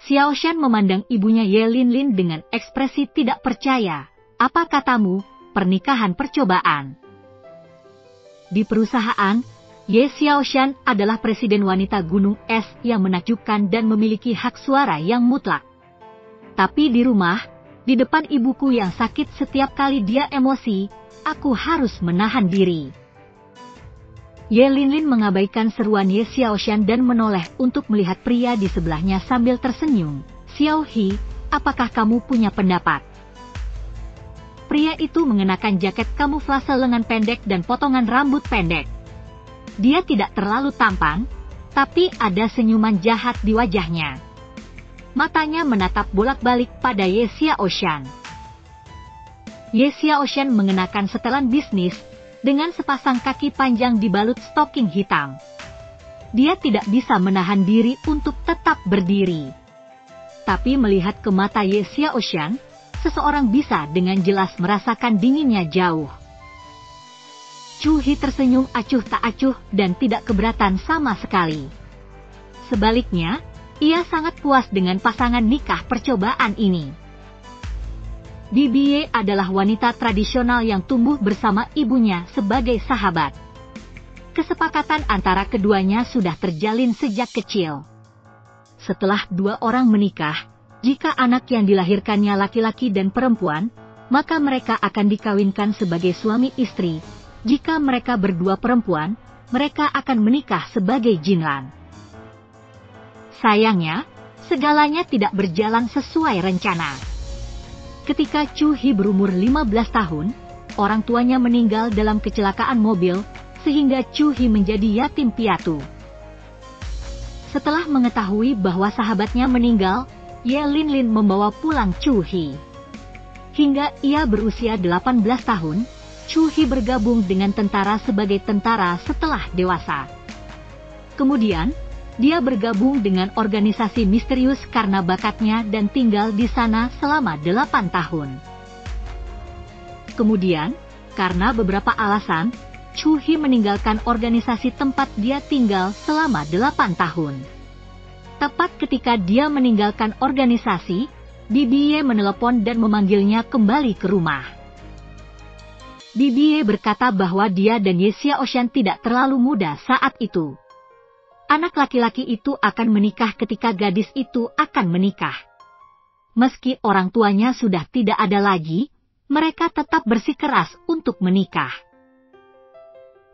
Xiao Shan memandang ibunya Ye Linlin dengan ekspresi tidak percaya. Apa katamu, pernikahan percobaan? Di perusahaan, Ye Xiaoshan adalah presiden wanita gunung es yang menakjubkan dan memiliki hak suara yang mutlak. Tapi di rumah, di depan ibuku yang sakit setiap kali dia emosi, aku harus menahan diri. Ye Linlin mengabaikan seruan Ye Xiaoshan dan menoleh untuk melihat pria di sebelahnya sambil tersenyum. Xiao He, apakah kamu punya pendapat? Pria itu mengenakan jaket kamuflase lengan pendek dan potongan rambut pendek. Dia tidak terlalu tampan, tapi ada senyuman jahat di wajahnya. Matanya menatap bolak-balik pada Ye Xiaoshan. Ye Xiaoshan mengenakan setelan bisnis, dengan sepasang kaki panjang dibalut stoking hitam. Dia tidak bisa menahan diri untuk tetap berdiri. Tapi melihat ke mata Ye Xiaoshan, seseorang bisa dengan jelas merasakan dinginnya jauh. Chu He tersenyum acuh tak acuh dan tidak keberatan sama sekali. Sebaliknya, ia sangat puas dengan pasangan nikah percobaan ini. Bibi adalah wanita tradisional yang tumbuh bersama ibunya sebagai sahabat. Kesepakatan antara keduanya sudah terjalin sejak kecil. Setelah dua orang menikah, jika anak yang dilahirkannya laki-laki dan perempuan, maka mereka akan dikawinkan sebagai suami istri. Jika mereka berdua perempuan, mereka akan menikah sebagai jinlan. Sayangnya, segalanya tidak berjalan sesuai rencana. Ketika Chu He berumur 15 tahun, orang tuanya meninggal dalam kecelakaan mobil, sehingga Chu He menjadi yatim piatu. Setelah mengetahui bahwa sahabatnya meninggal, Ye Linlin membawa pulang Chu He. Hingga ia berusia 18 tahun, Chu He bergabung dengan tentara sebagai tentara setelah dewasa. Kemudian, dia bergabung dengan organisasi misterius karena bakatnya dan tinggal di sana selama 8 tahun. Kemudian, karena beberapa alasan, Chu He meninggalkan organisasi tempat dia tinggal selama 8 tahun. Tepat ketika dia meninggalkan organisasi, Bibi Ye menelepon dan memanggilnya kembali ke rumah. Bibi Ye berkata bahwa dia dan Ye Xiaoshan tidak terlalu muda saat itu. Anak laki-laki itu akan menikah ketika gadis itu akan menikah. Meski orang tuanya sudah tidak ada lagi, mereka tetap bersikeras untuk menikah.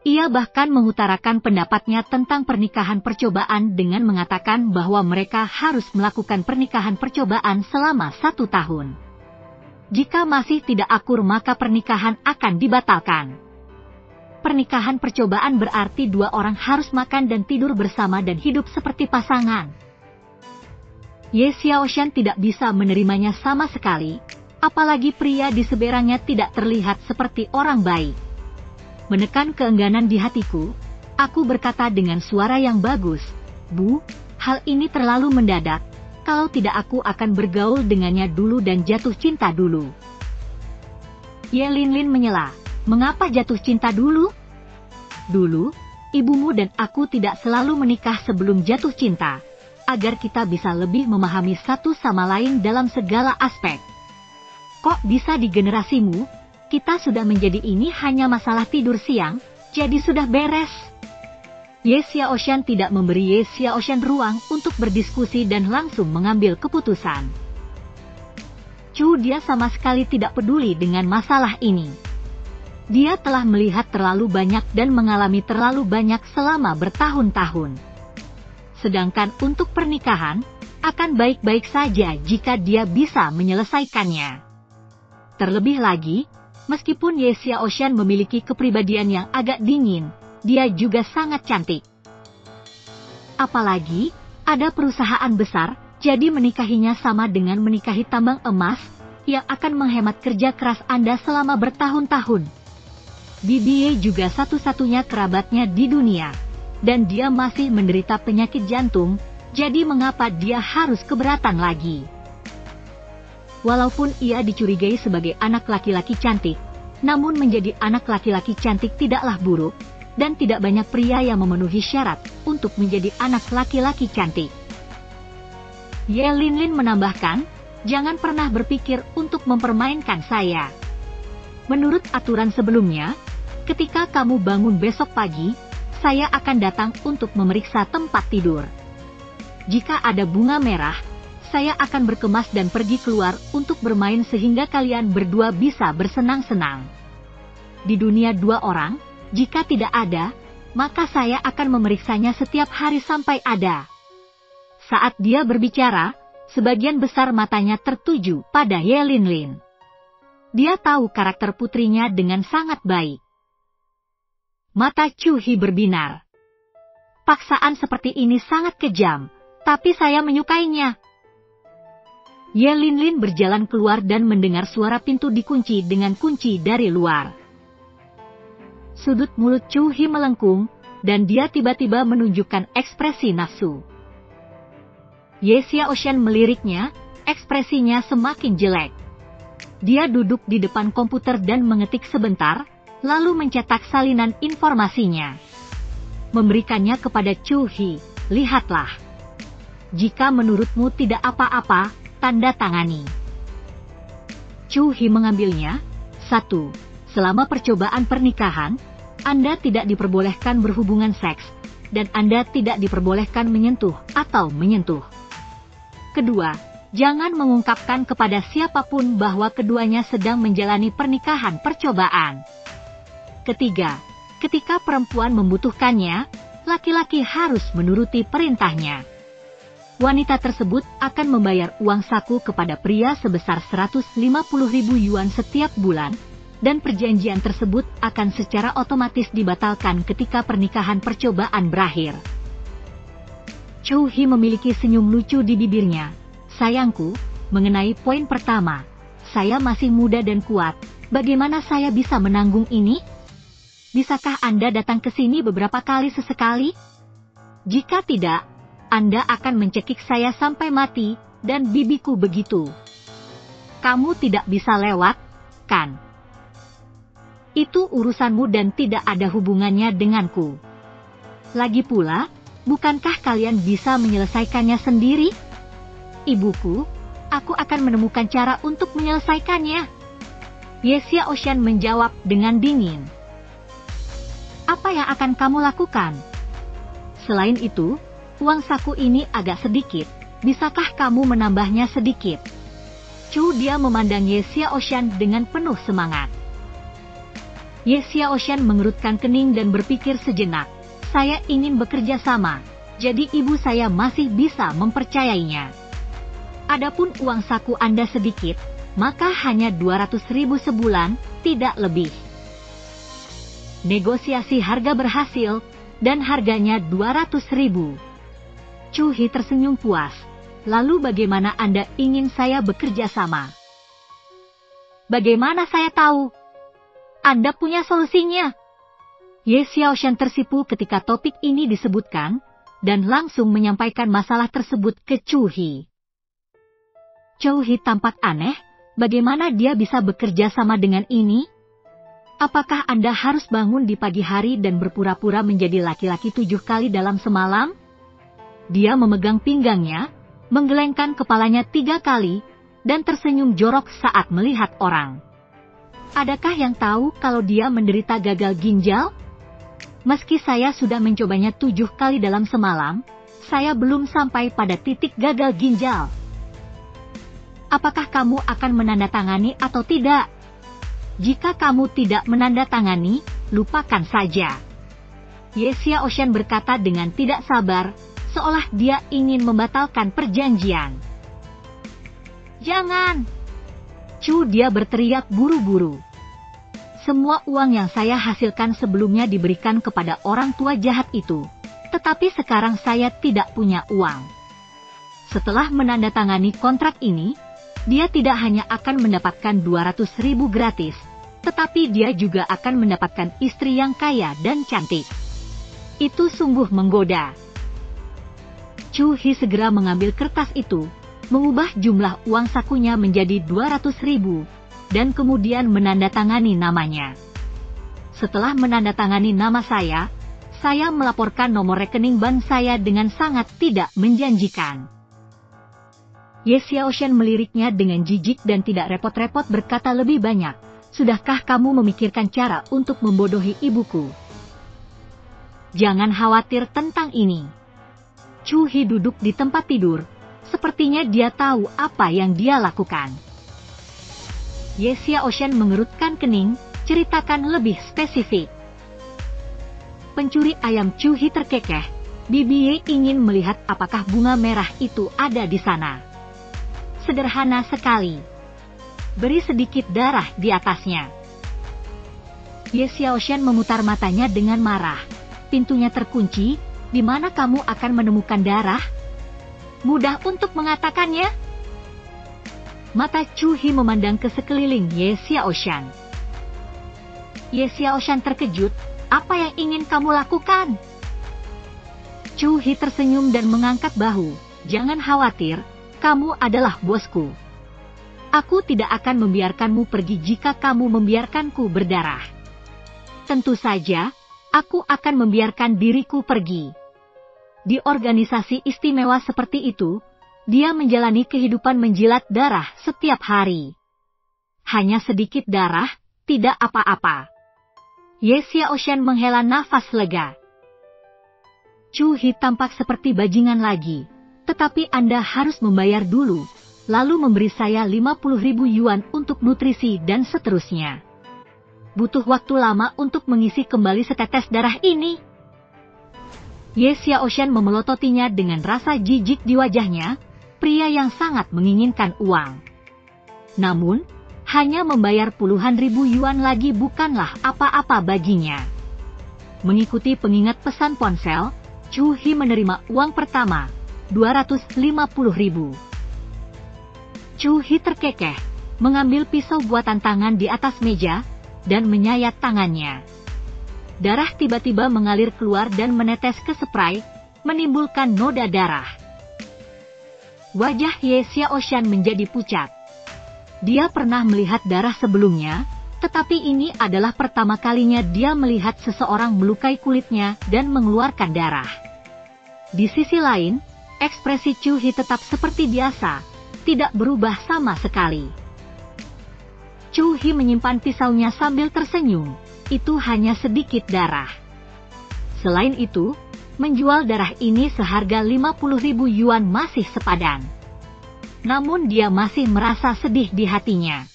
Ia bahkan mengutarakan pendapatnya tentang pernikahan percobaan dengan mengatakan bahwa mereka harus melakukan pernikahan percobaan selama 1 tahun. Jika masih tidak akur maka pernikahan akan dibatalkan. Pernikahan percobaan berarti dua orang harus makan dan tidur bersama dan hidup seperti pasangan. Ye Xiaoshan tidak bisa menerimanya sama sekali, apalagi pria di seberangnya tidak terlihat seperti orang baik. Menekan keengganan di hatiku, aku berkata dengan suara yang bagus, "Bu, hal ini terlalu mendadak, kalau tidak aku akan bergaul dengannya dulu dan jatuh cinta dulu." Ye Linlin menyela. Mengapa jatuh cinta dulu? Dulu, ibumu dan aku tidak selalu menikah sebelum jatuh cinta, agar kita bisa lebih memahami satu sama lain dalam segala aspek. Kok bisa di generasimu, kita sudah menjadi ini hanya masalah tidur siang, jadi sudah beres? Ye Xiaoshan tidak memberi Ye Xiaoshan ruang untuk berdiskusi dan langsung mengambil keputusan. Dia sama sekali tidak peduli dengan masalah ini. Dia telah melihat terlalu banyak dan mengalami terlalu banyak selama bertahun-tahun. Sedangkan untuk pernikahan, akan baik-baik saja jika dia bisa menyelesaikannya. Terlebih lagi, meskipun Ye Xiaoshan memiliki kepribadian yang agak dingin, dia juga sangat cantik. Apalagi, ada perusahaan besar, jadi menikahinya sama dengan menikahi tambang emas, yang akan menghemat kerja keras Anda selama bertahun-tahun. Bibi juga satu-satunya kerabatnya di dunia, dan dia masih menderita penyakit jantung, jadi mengapa dia harus keberatan lagi? Walaupun ia dicurigai sebagai anak laki-laki cantik, namun menjadi anak laki-laki cantik tidaklah buruk, dan tidak banyak pria yang memenuhi syarat untuk menjadi anak laki-laki cantik. Ye Linlin menambahkan, jangan pernah berpikir untuk mempermainkan saya. Menurut aturan sebelumnya, ketika kamu bangun besok pagi, saya akan datang untuk memeriksa tempat tidur. Jika ada bunga merah, saya akan berkemas dan pergi keluar untuk bermain sehingga kalian berdua bisa bersenang-senang. Di dunia dua orang, jika tidak ada, maka saya akan memeriksanya setiap hari sampai ada. Saat dia berbicara, sebagian besar matanya tertuju pada Ye Linlin. Dia tahu karakter putrinya dengan sangat baik. Mata Chu Hi berbinar. Paksaan seperti ini sangat kejam, tapi saya menyukainya. Ye Linlin berjalan keluar dan mendengar suara pintu dikunci dengan kunci dari luar. Sudut mulut Chu Hi melengkung, dan dia tiba-tiba menunjukkan ekspresi nafsu. Ye Xiaoshan meliriknya, ekspresinya semakin jelek. Dia duduk di depan komputer dan mengetik sebentar, lalu mencetak salinan informasinya. Memberikannya kepada Chu Hi, lihatlah. Jika menurutmu tidak apa-apa, tanda tangani. Chu Hi mengambilnya. 1. Selama percobaan pernikahan, Anda tidak diperbolehkan berhubungan seks, dan Anda tidak diperbolehkan menyentuh atau menyentuh. Kedua, jangan mengungkapkan kepada siapapun bahwa keduanya sedang menjalani pernikahan percobaan. Ketiga, ketika perempuan membutuhkannya, laki-laki harus menuruti perintahnya. Wanita tersebut akan membayar uang saku kepada pria sebesar 150.000 yuan setiap bulan, dan perjanjian tersebut akan secara otomatis dibatalkan ketika pernikahan percobaan berakhir. Chu Hi memiliki senyum lucu di bibirnya. Sayangku, mengenai poin pertama, saya masih muda dan kuat, bagaimana saya bisa menanggung ini? Bisakah Anda datang ke sini beberapa kali sesekali? Jika tidak, Anda akan mencekik saya sampai mati, dan bibiku begitu. Kamu tidak bisa lewat, kan? Itu urusanmu dan tidak ada hubungannya denganku. Lagi pula, bukankah kalian bisa menyelesaikannya sendiri? Ibuku, aku akan menemukan cara untuk menyelesaikannya. Ye Xiaoshan menjawab dengan dingin. Apa yang akan kamu lakukan? Selain itu, uang saku ini agak sedikit, bisakah kamu menambahnya sedikit? Chu dia memandang Ye Xiaoshan dengan penuh semangat. Ye Xiaoshan mengerutkan kening dan berpikir sejenak. Saya ingin bekerja sama, jadi ibu saya masih bisa mempercayainya. Adapun uang saku Anda sedikit, maka hanya 200.000 sebulan, tidak lebih. Negosiasi harga berhasil, dan harganya 200.000. Chu Hi tersenyum puas. Lalu bagaimana Anda ingin saya bekerja sama? Bagaimana saya tahu? Anda punya solusinya. Ye Xiaoshan tersipu ketika topik ini disebutkan, dan langsung menyampaikan masalah tersebut ke Chu Hi. Chu Hi tampak aneh, bagaimana dia bisa bekerja sama dengan ini? Apakah Anda harus bangun di pagi hari dan berpura-pura menjadi laki-laki 7 kali dalam semalam? Dia memegang pinggangnya, menggelengkan kepalanya 3 kali, dan tersenyum jorok saat melihat orang. Adakah yang tahu kalau dia menderita gagal ginjal? Meski saya sudah mencobanya 7 kali dalam semalam, saya belum sampai pada titik gagal ginjal. Apakah kamu akan menandatangani atau tidak? Jika kamu tidak menandatangani, lupakan saja. Ye Xiaoshan berkata dengan tidak sabar, seolah dia ingin membatalkan perjanjian. Jangan! Chu dia berteriak buru-buru. Semua uang yang saya hasilkan sebelumnya diberikan kepada orang tua jahat itu, tetapi sekarang saya tidak punya uang. Setelah menandatangani kontrak ini, dia tidak hanya akan mendapatkan 200.000 gratis, tetapi dia juga akan mendapatkan istri yang kaya dan cantik. Itu sungguh menggoda. Chu Hi segera mengambil kertas itu, mengubah jumlah uang sakunya menjadi 200.000, dan kemudian menandatangani namanya. Setelah menandatangani nama saya melaporkan nomor rekening bank saya dengan sangat tidak menjanjikan. Ye Xiaoshan meliriknya dengan jijik dan tidak repot-repot berkata lebih banyak. Sudahkah kamu memikirkan cara untuk membodohi ibuku? Jangan khawatir tentang ini. Chu Hi duduk di tempat tidur. Sepertinya dia tahu apa yang dia lakukan. Ye Xiaoshan mengerutkan kening, ceritakan lebih spesifik. Pencuri ayam Chu Hi terkekeh. Bibi Ye ingin melihat apakah bunga merah itu ada di sana. Sederhana sekali. Beri sedikit darah di atasnya. Ye Xiaoshan memutar matanya dengan marah. Pintunya terkunci, di mana kamu akan menemukan darah? Mudah untuk mengatakannya. Mata Chu Hi memandang ke sekeliling Ye Xiaoshan. Ye Xiaoshan terkejut, apa yang ingin kamu lakukan? Chu Hi tersenyum dan mengangkat bahu, jangan khawatir. Kamu adalah bosku. Aku tidak akan membiarkanmu pergi jika kamu membiarkanku berdarah. Tentu saja, aku akan membiarkan diriku pergi. Di organisasi istimewa seperti itu, dia menjalani kehidupan menjilat darah setiap hari. Hanya sedikit darah, tidak apa-apa. Ye Xiaoshan menghela nafas lega. Chu Hi tampak seperti bajingan lagi. Tetapi Anda harus membayar dulu, lalu memberi saya 50.000 yuan untuk nutrisi dan seterusnya. Butuh waktu lama untuk mengisi kembali setetes darah ini. Ye Xiaoshan memelototinya dengan rasa jijik di wajahnya, pria yang sangat menginginkan uang. Namun, hanya membayar puluhan ribu yuan lagi bukanlah apa-apa baginya. Mengikuti pengingat pesan ponsel, Chu Hi menerima uang pertama. 250.000. Chu Hi terkekeh, mengambil pisau buatan tangan di atas meja, dan menyayat tangannya. Darah tiba-tiba mengalir keluar dan menetes ke spray, menimbulkan noda darah. Wajah Ye Xiaoshan menjadi pucat. Dia pernah melihat darah sebelumnya, tetapi ini adalah pertama kalinya dia melihat seseorang melukai kulitnya dan mengeluarkan darah. Di sisi lain, ekspresi Chu Hi tetap seperti biasa, tidak berubah sama sekali. Chu Hi menyimpan pisaunya sambil tersenyum, itu hanya sedikit darah. Selain itu, menjual darah ini seharga 50.000 yuan masih sepadan. Namun dia masih merasa sedih di hatinya.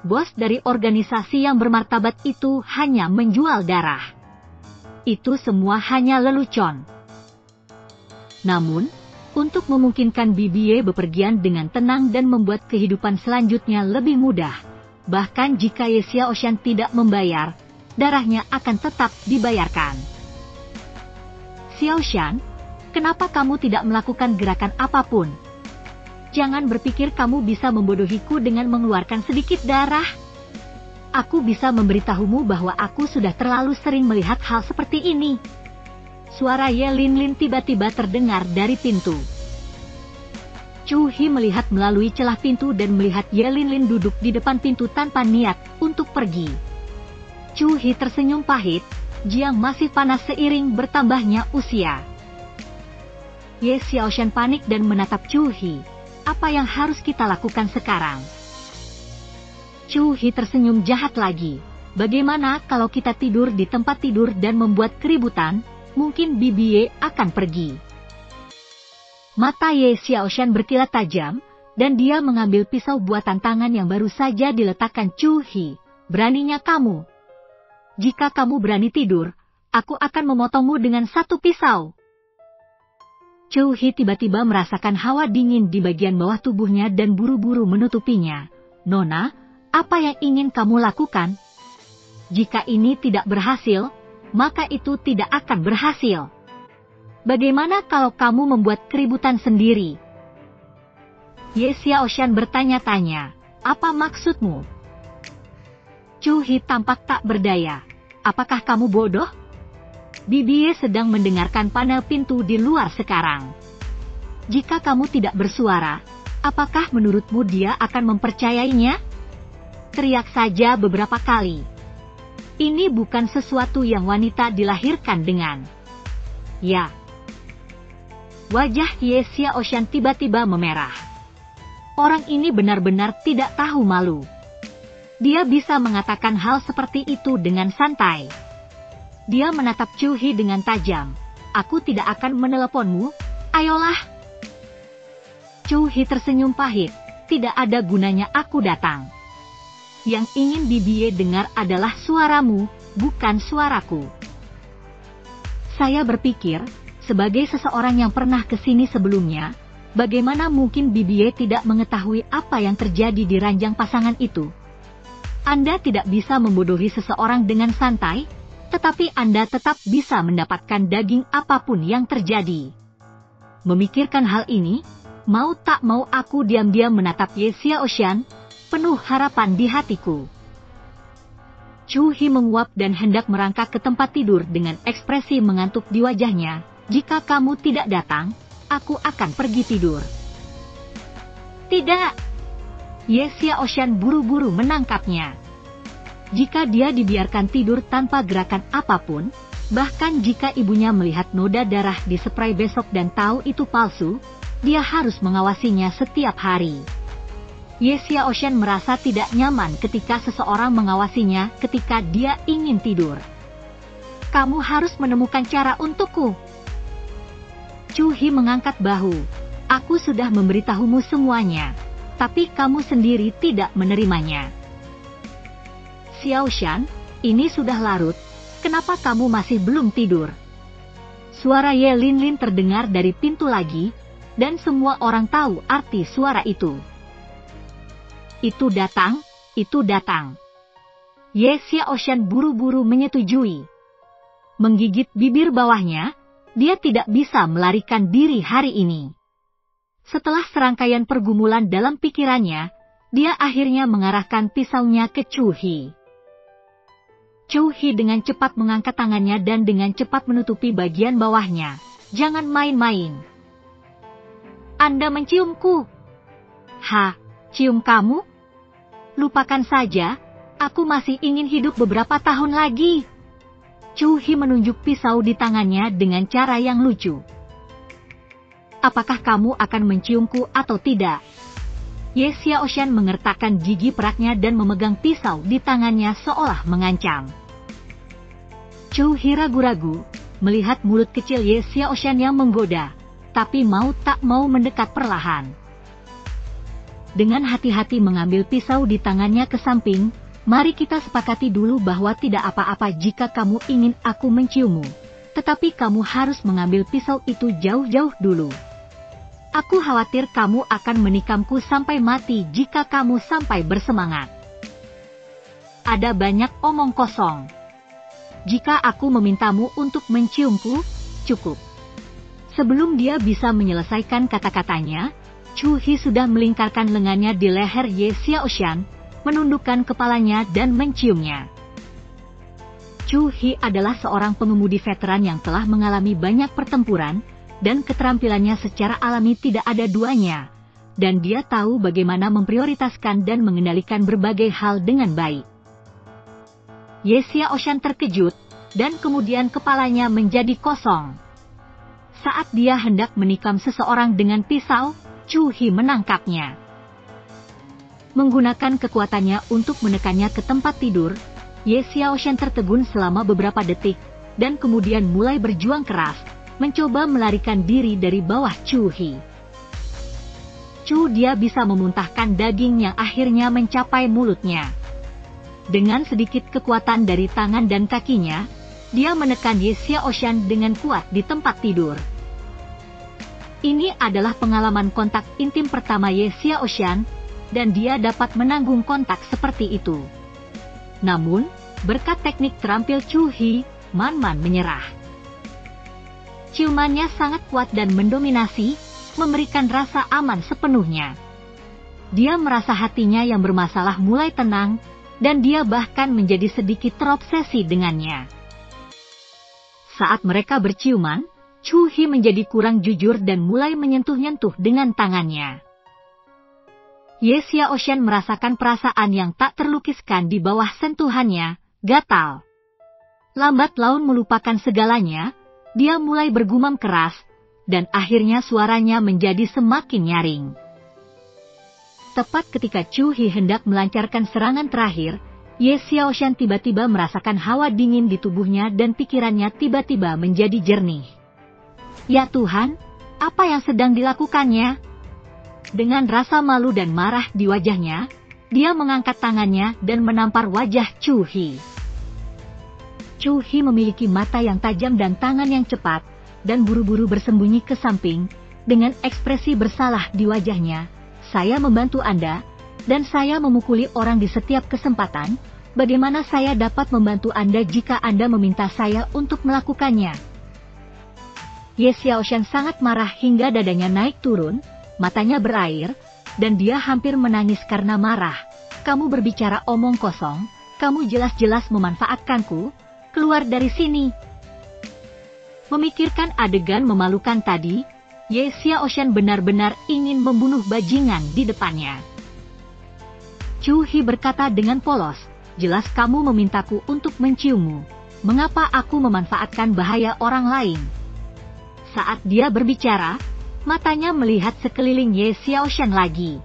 Bos dari organisasi yang bermartabat itu hanya menjual darah. Itu semua hanya lelucon. Namun, untuk memungkinkan Bibi Ye bepergian dengan tenang dan membuat kehidupan selanjutnya lebih mudah, bahkan jika Ye Xiaoshan tidak membayar, darahnya akan tetap dibayarkan. Xiaoshan, kenapa kamu tidak melakukan gerakan apapun? Jangan berpikir kamu bisa membodohiku dengan mengeluarkan sedikit darah. Aku bisa memberitahumu bahwa aku sudah terlalu sering melihat hal seperti ini. Suara Ye Linlin tiba-tiba terdengar dari pintu. Chu Hi melihat melalui celah pintu dan melihat Ye Linlin duduk di depan pintu tanpa niat untuk pergi. Chu Hi tersenyum pahit, Jiang masih panas seiring bertambahnya usia. Ye Xiaoshan panik dan menatap Chu Hi. Apa yang harus kita lakukan sekarang? Chu Hi tersenyum jahat lagi. Bagaimana kalau kita tidur di tempat tidur dan membuat keributan? Mungkin Bibi Ye akan pergi. Mata Ye Xiaoshan berkilat tajam, dan dia mengambil pisau buatan tangan yang baru saja diletakkan Chu Hi. Beraninya kamu. Jika kamu berani tidur, aku akan memotongmu dengan satu pisau. Chu Hi tiba-tiba merasakan hawa dingin di bagian bawah tubuhnya dan buru-buru menutupinya. Nona, apa yang ingin kamu lakukan? Jika ini tidak berhasil, maka itu tidak akan berhasil. Bagaimana kalau kamu membuat keributan sendiri? Ye Xiaoshan bertanya-tanya, apa maksudmu? Chu Hi tampak tak berdaya. Apakah kamu bodoh? Bibi Ye sedang mendengarkan panel pintu di luar sekarang. Jika kamu tidak bersuara, apakah menurutmu dia akan mempercayainya? Teriak saja beberapa kali. Ini bukan sesuatu yang wanita dilahirkan dengan. Ya. Wajah Ye Xiaoshan tiba-tiba memerah. Orang ini benar-benar tidak tahu malu. Dia bisa mengatakan hal seperti itu dengan santai. Dia menatap Chu Hi dengan tajam. Aku tidak akan meneleponmu, ayolah. Chu Hi tersenyum pahit. Tidak ada gunanya aku datang. Yang ingin Bibie dengar adalah suaramu, bukan suaraku. Saya berpikir, sebagai seseorang yang pernah ke sini sebelumnya, bagaimana mungkin Bibie tidak mengetahui apa yang terjadi di ranjang pasangan itu? Anda tidak bisa membodohi seseorang dengan santai, tetapi Anda tetap bisa mendapatkan daging apapun yang terjadi. Memikirkan hal ini, mau tak mau aku diam-diam menatap Ye Xiaoshan, penuh harapan di hatiku. Chu Hi menguap dan hendak merangkak ke tempat tidur dengan ekspresi mengantuk di wajahnya. Jika kamu tidak datang, aku akan pergi tidur. Tidak. Ye Xiaoshan buru-buru menangkapnya. Jika dia dibiarkan tidur tanpa gerakan apapun, bahkan jika ibunya melihat noda darah di spray besok dan tahu itu palsu, dia harus mengawasinya setiap hari. Ye Xiaoshan merasa tidak nyaman ketika seseorang mengawasinya ketika dia ingin tidur. Kamu harus menemukan cara untukku. Chu Hi mengangkat bahu. Aku sudah memberitahumu semuanya, tapi kamu sendiri tidak menerimanya. Xiaoshan, ini sudah larut, kenapa kamu masih belum tidur? Suara Ye Linlin terdengar dari pintu lagi, dan semua orang tahu arti suara itu. Itu datang, itu datang. Ye Xiaoshan buru-buru menyetujui. Menggigit bibir bawahnya, dia tidak bisa melarikan diri hari ini. Setelah serangkaian pergumulan dalam pikirannya, dia akhirnya mengarahkan pisaunya ke Chu Hi. Chu Hi dengan cepat mengangkat tangannya dan dengan cepat menutupi bagian bawahnya. Jangan main-main. Anda menciumku. Cium kamu? Lupakan saja, aku masih ingin hidup beberapa tahun lagi. Chu Hi menunjuk pisau di tangannya dengan cara yang lucu. Apakah kamu akan menciumku atau tidak? Ye Xiaoshan mengertakkan gigi peraknya dan memegang pisau di tangannya seolah mengancam. Chu Hi ragu-ragu, melihat mulut kecil Ye Xiaoshan yang menggoda, tapi mau tak mau mendekat perlahan. Dengan hati-hati mengambil pisau di tangannya ke samping, mari kita sepakati dulu bahwa tidak apa-apa jika kamu ingin aku menciummu, tetapi kamu harus mengambil pisau itu jauh-jauh dulu. Aku khawatir kamu akan menikamku sampai mati jika kamu sampai bersemangat. Ada banyak omong kosong. Jika aku memintamu untuk menciumku, cukup. Sebelum dia bisa menyelesaikan kata-katanya, Chu Hi sudah melingkarkan lengannya di leher Ye Xiaoshan, menundukkan kepalanya dan menciumnya. Chu Hi adalah seorang pengemudi veteran yang telah mengalami banyak pertempuran, dan keterampilannya secara alami tidak ada duanya, dan dia tahu bagaimana memprioritaskan dan mengendalikan berbagai hal dengan baik. Ye Xiaoshan terkejut, dan kemudian kepalanya menjadi kosong. Saat dia hendak menikam seseorang dengan pisau, Chu Hi menangkapnya. Menggunakan kekuatannya untuk menekannya ke tempat tidur, Ye Xiaoshan tertegun selama beberapa detik, dan kemudian mulai berjuang keras, mencoba melarikan diri dari bawah Chu Hi. Dia bisa memuntahkan daging yang akhirnya mencapai mulutnya. Dengan sedikit kekuatan dari tangan dan kakinya, dia menekan Ye Xiaoshan dengan kuat di tempat tidur. Ini adalah pengalaman kontak intim pertama Ye Xiaoshan, dan dia dapat menanggung kontak seperti itu. Namun, berkat teknik terampil Chu Hi, Man-Man menyerah. Ciumannya sangat kuat dan mendominasi, memberikan rasa aman sepenuhnya. Dia merasa hatinya yang bermasalah mulai tenang, dan dia bahkan menjadi sedikit terobsesi dengannya. Saat mereka berciuman, Chu Hi menjadi kurang jujur dan mulai menyentuh-nyentuh dengan tangannya. Ye Xiaoshan merasakan perasaan yang tak terlukiskan di bawah sentuhannya, gatal. Lambat laun melupakan segalanya, dia mulai bergumam keras, dan akhirnya suaranya menjadi semakin nyaring. Tepat ketika Chu Hi hendak melancarkan serangan terakhir, Ye Xiaoshan tiba-tiba merasakan hawa dingin di tubuhnya dan pikirannya tiba-tiba menjadi jernih. Ya Tuhan, apa yang sedang dilakukannya? Dengan rasa malu dan marah di wajahnya, dia mengangkat tangannya dan menampar wajah Chu Hi. Chu Hi memiliki mata yang tajam dan tangan yang cepat, dan buru-buru bersembunyi ke samping, dengan ekspresi bersalah di wajahnya. Saya membantu Anda, dan saya memukuli orang di setiap kesempatan. Bagaimana saya dapat membantu Anda jika Anda meminta saya untuk melakukannya? Ye Xiaoshan sangat marah hingga dadanya naik turun, matanya berair, dan dia hampir menangis karena marah. Kamu berbicara omong kosong, kamu jelas-jelas memanfaatkanku, keluar dari sini. Memikirkan adegan memalukan tadi, Ye Xiaoshan benar-benar ingin membunuh bajingan di depannya. Chu Hi berkata dengan polos, jelas kamu memintaku untuk menciummu. Mengapa aku memanfaatkan bahaya orang lain? Saat dia berbicara, matanya melihat sekeliling Ye Xiaoshan lagi.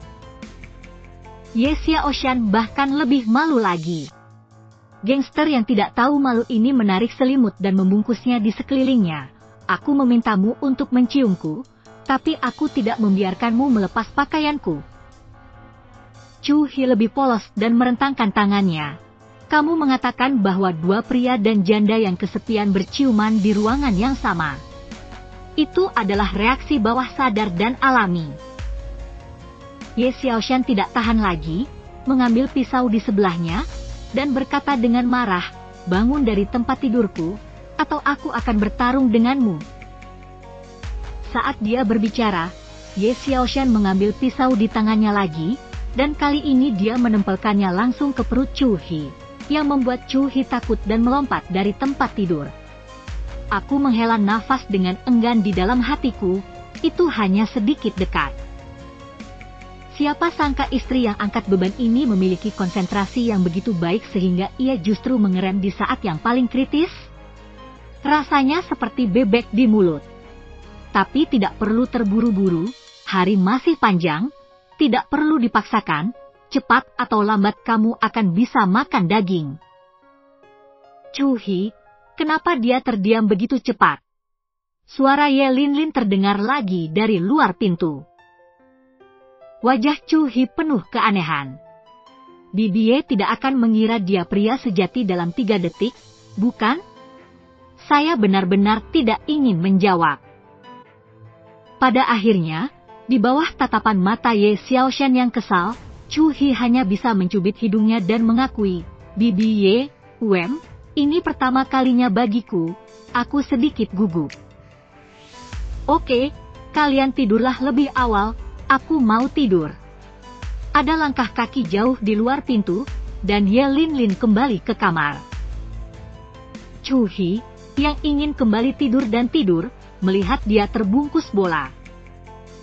Ye Xiaoshan bahkan lebih malu lagi. Gangster yang tidak tahu malu ini menarik selimut dan membungkusnya di sekelilingnya. Aku memintamu untuk menciumku, tapi aku tidak membiarkanmu melepas pakaianku. Chu Hi lebih polos dan merentangkan tangannya. Kamu mengatakan bahwa dua pria dan janda yang kesepian berciuman di ruangan yang sama. Itu adalah reaksi bawah sadar dan alami. Ye Xiaoshan tidak tahan lagi, mengambil pisau di sebelahnya, dan berkata dengan marah, bangun dari tempat tidurku, atau aku akan bertarung denganmu. Saat dia berbicara, Ye Xiaoshan mengambil pisau di tangannya lagi, dan kali ini dia menempelkannya langsung ke perut Chu Hi, yang membuat Chu Hi takut dan melompat dari tempat tidur. Aku menghela nafas dengan enggan di dalam hatiku, itu hanya sedikit dekat. Siapa sangka istri yang angkat beban ini memiliki konsentrasi yang begitu baik sehingga ia justru mengerem di saat yang paling kritis? Rasanya seperti bebek di mulut. Tapi tidak perlu terburu-buru, hari masih panjang, tidak perlu dipaksakan, cepat atau lambat kamu akan bisa makan daging. Chu Hi, kenapa dia terdiam begitu cepat? Suara Ye Linlin terdengar lagi dari luar pintu. Wajah Chu Hi penuh keanehan. Bibi Ye tidak akan mengira dia pria sejati dalam 3 detik, bukan? Saya benar-benar tidak ingin menjawab. Pada akhirnya, di bawah tatapan mata Ye Xiaoshan yang kesal, Chu Hi hanya bisa mencubit hidungnya dan mengakui, Bibi Ye, ini pertama kalinya bagiku, aku sedikit gugup. Oke, kalian tidurlah lebih awal, aku mau tidur. Ada langkah kaki jauh di luar pintu, dan Ye Linlin kembali ke kamar. Chu Hi, yang ingin kembali tidur dan tidur, melihat dia terbungkus bola.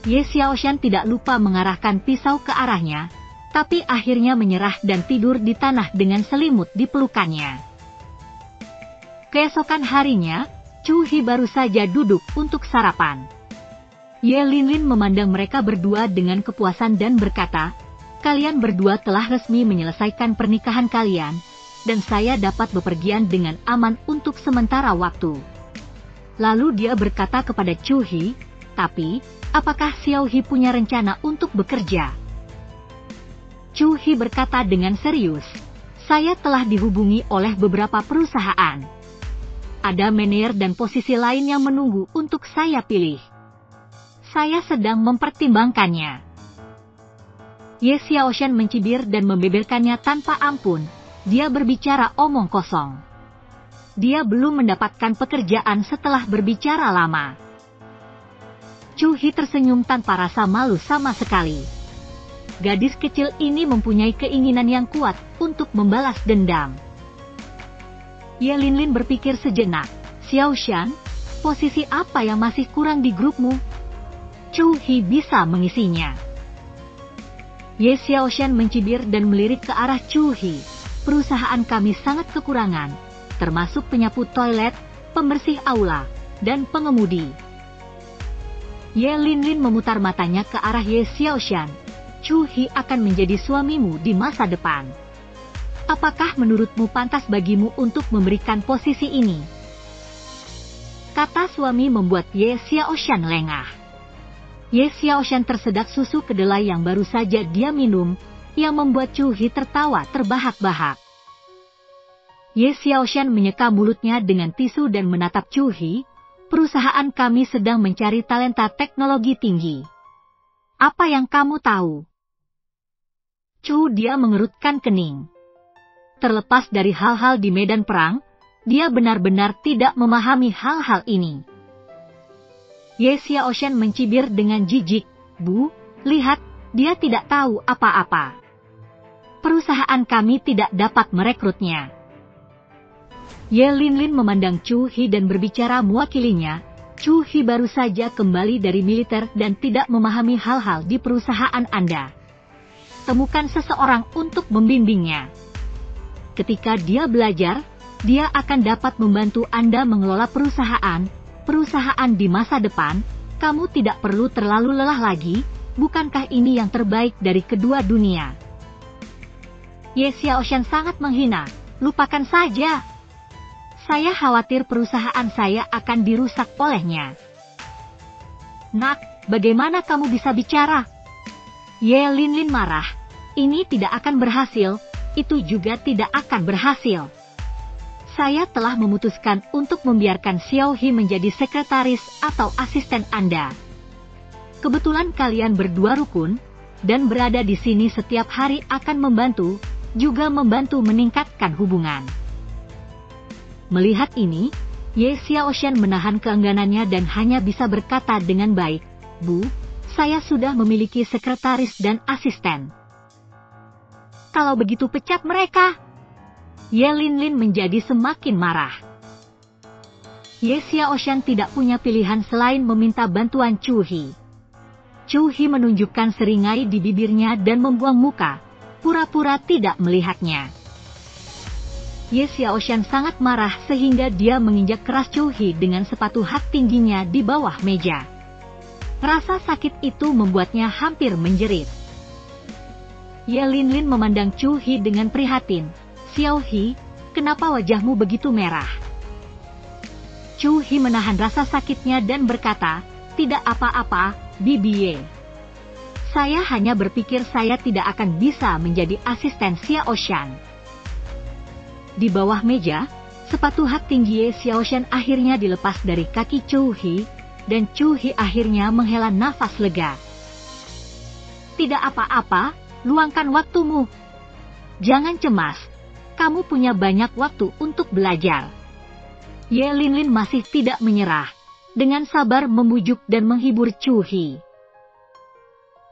Ye Xiaoshan tidak lupa mengarahkan pisau ke arahnya, tapi akhirnya menyerah dan tidur di tanah dengan selimut di pelukannya. Keesokan harinya, Chu Hi baru saja duduk untuk sarapan. Ye Linlin memandang mereka berdua dengan kepuasan dan berkata, kalian berdua telah resmi menyelesaikan pernikahan kalian, dan saya dapat bepergian dengan aman untuk sementara waktu. Lalu dia berkata kepada Chu Hi, tapi, apakah Xiao Hi punya rencana untuk bekerja? Chu Hi berkata dengan serius, saya telah dihubungi oleh beberapa perusahaan. Ada manajer dan posisi lain yang menunggu untuk saya pilih. Saya sedang mempertimbangkannya. Ye Xiaoshan mencibir dan membeberkannya tanpa ampun, dia berbicara omong kosong. Dia belum mendapatkan pekerjaan setelah berbicara lama. Chu Hi tersenyum tanpa rasa malu sama sekali. Gadis kecil ini mempunyai keinginan yang kuat untuk membalas dendam. Ye Linlin berpikir sejenak, Xiaoshan, posisi apa yang masih kurang di grupmu? Chu Hi bisa mengisinya. Ye Xiaoshan mencibir dan melirik ke arah Chu Hi. Perusahaan kami sangat kekurangan, termasuk penyapu toilet, pembersih aula, dan pengemudi. Ye Linlin memutar matanya ke arah Ye Xiaoshan. Chu Hi akan menjadi suamimu di masa depan. Apakah menurutmu pantas bagimu untuk memberikan posisi ini? Kata suami membuat Ye Xiaoshan lengah. Ye Xiaoshan tersedak susu kedelai yang baru saja dia minum, yang membuat Chu Hi tertawa terbahak-bahak. Ye Xiaoshan menyeka mulutnya dengan tisu dan menatap Chu Hi. Perusahaan kami sedang mencari talenta teknologi tinggi. Apa yang kamu tahu? Chu dia mengerutkan kening. Terlepas dari hal-hal di medan perang, dia benar-benar tidak memahami hal-hal ini. Ye Xiaoshan mencibir dengan jijik, Bu, lihat, dia tidak tahu apa-apa. Perusahaan kami tidak dapat merekrutnya. Ye Linlin memandang Chu Hi dan berbicara mewakilinya. Chu Hi baru saja kembali dari militer dan tidak memahami hal-hal di perusahaan Anda. Temukan seseorang untuk membimbingnya. Ketika dia belajar, dia akan dapat membantu Anda mengelola perusahaan di masa depan. Kamu tidak perlu terlalu lelah lagi, bukankah ini yang terbaik dari kedua dunia? Ye Xiaoshan sangat menghina, lupakan saja. Saya khawatir perusahaan saya akan dirusak olehnya. Nak, bagaimana kamu bisa bicara? Ye Linlin marah. Ini tidak akan berhasil, itu juga tidak akan berhasil. Saya telah memutuskan untuk membiarkan Xiao Hi menjadi sekretaris atau asisten Anda. Kebetulan kalian berdua rukun, dan berada di sini setiap hari akan membantu, juga membantu meningkatkan hubungan. Melihat ini, Ye Xiaoshan menahan keengganannya dan hanya bisa berkata dengan baik, Bu, saya sudah memiliki sekretaris dan asisten. Kalau begitu pecat mereka. Ye Linlin menjadi semakin marah. Ye Xiaoshan tidak punya pilihan selain meminta bantuan Chu Hi. Chu Hi menunjukkan seringai di bibirnya dan membuang muka, pura-pura tidak melihatnya. Ye Xiaoshan sangat marah sehingga dia menginjak keras Chu Hi dengan sepatu hak tingginya di bawah meja. Rasa sakit itu membuatnya hampir menjerit. Ye Linlin memandang Chu Hi dengan prihatin. Xiao Hi, kenapa wajahmu begitu merah? Chu Hi menahan rasa sakitnya dan berkata, tidak apa-apa, Bibi Ye. Saya hanya berpikir saya tidak akan bisa menjadi asisten Xiaoshan. Di bawah meja, sepatu hak tinggi Ye Xiaoshan akhirnya dilepas dari kaki Chu Hi, dan Chu Hi akhirnya menghela nafas lega. Tidak apa-apa, luangkan waktumu. Jangan cemas, kamu punya banyak waktu untuk belajar. Ye Linlin masih tidak menyerah, dengan sabar membujuk dan menghibur Chu Hi.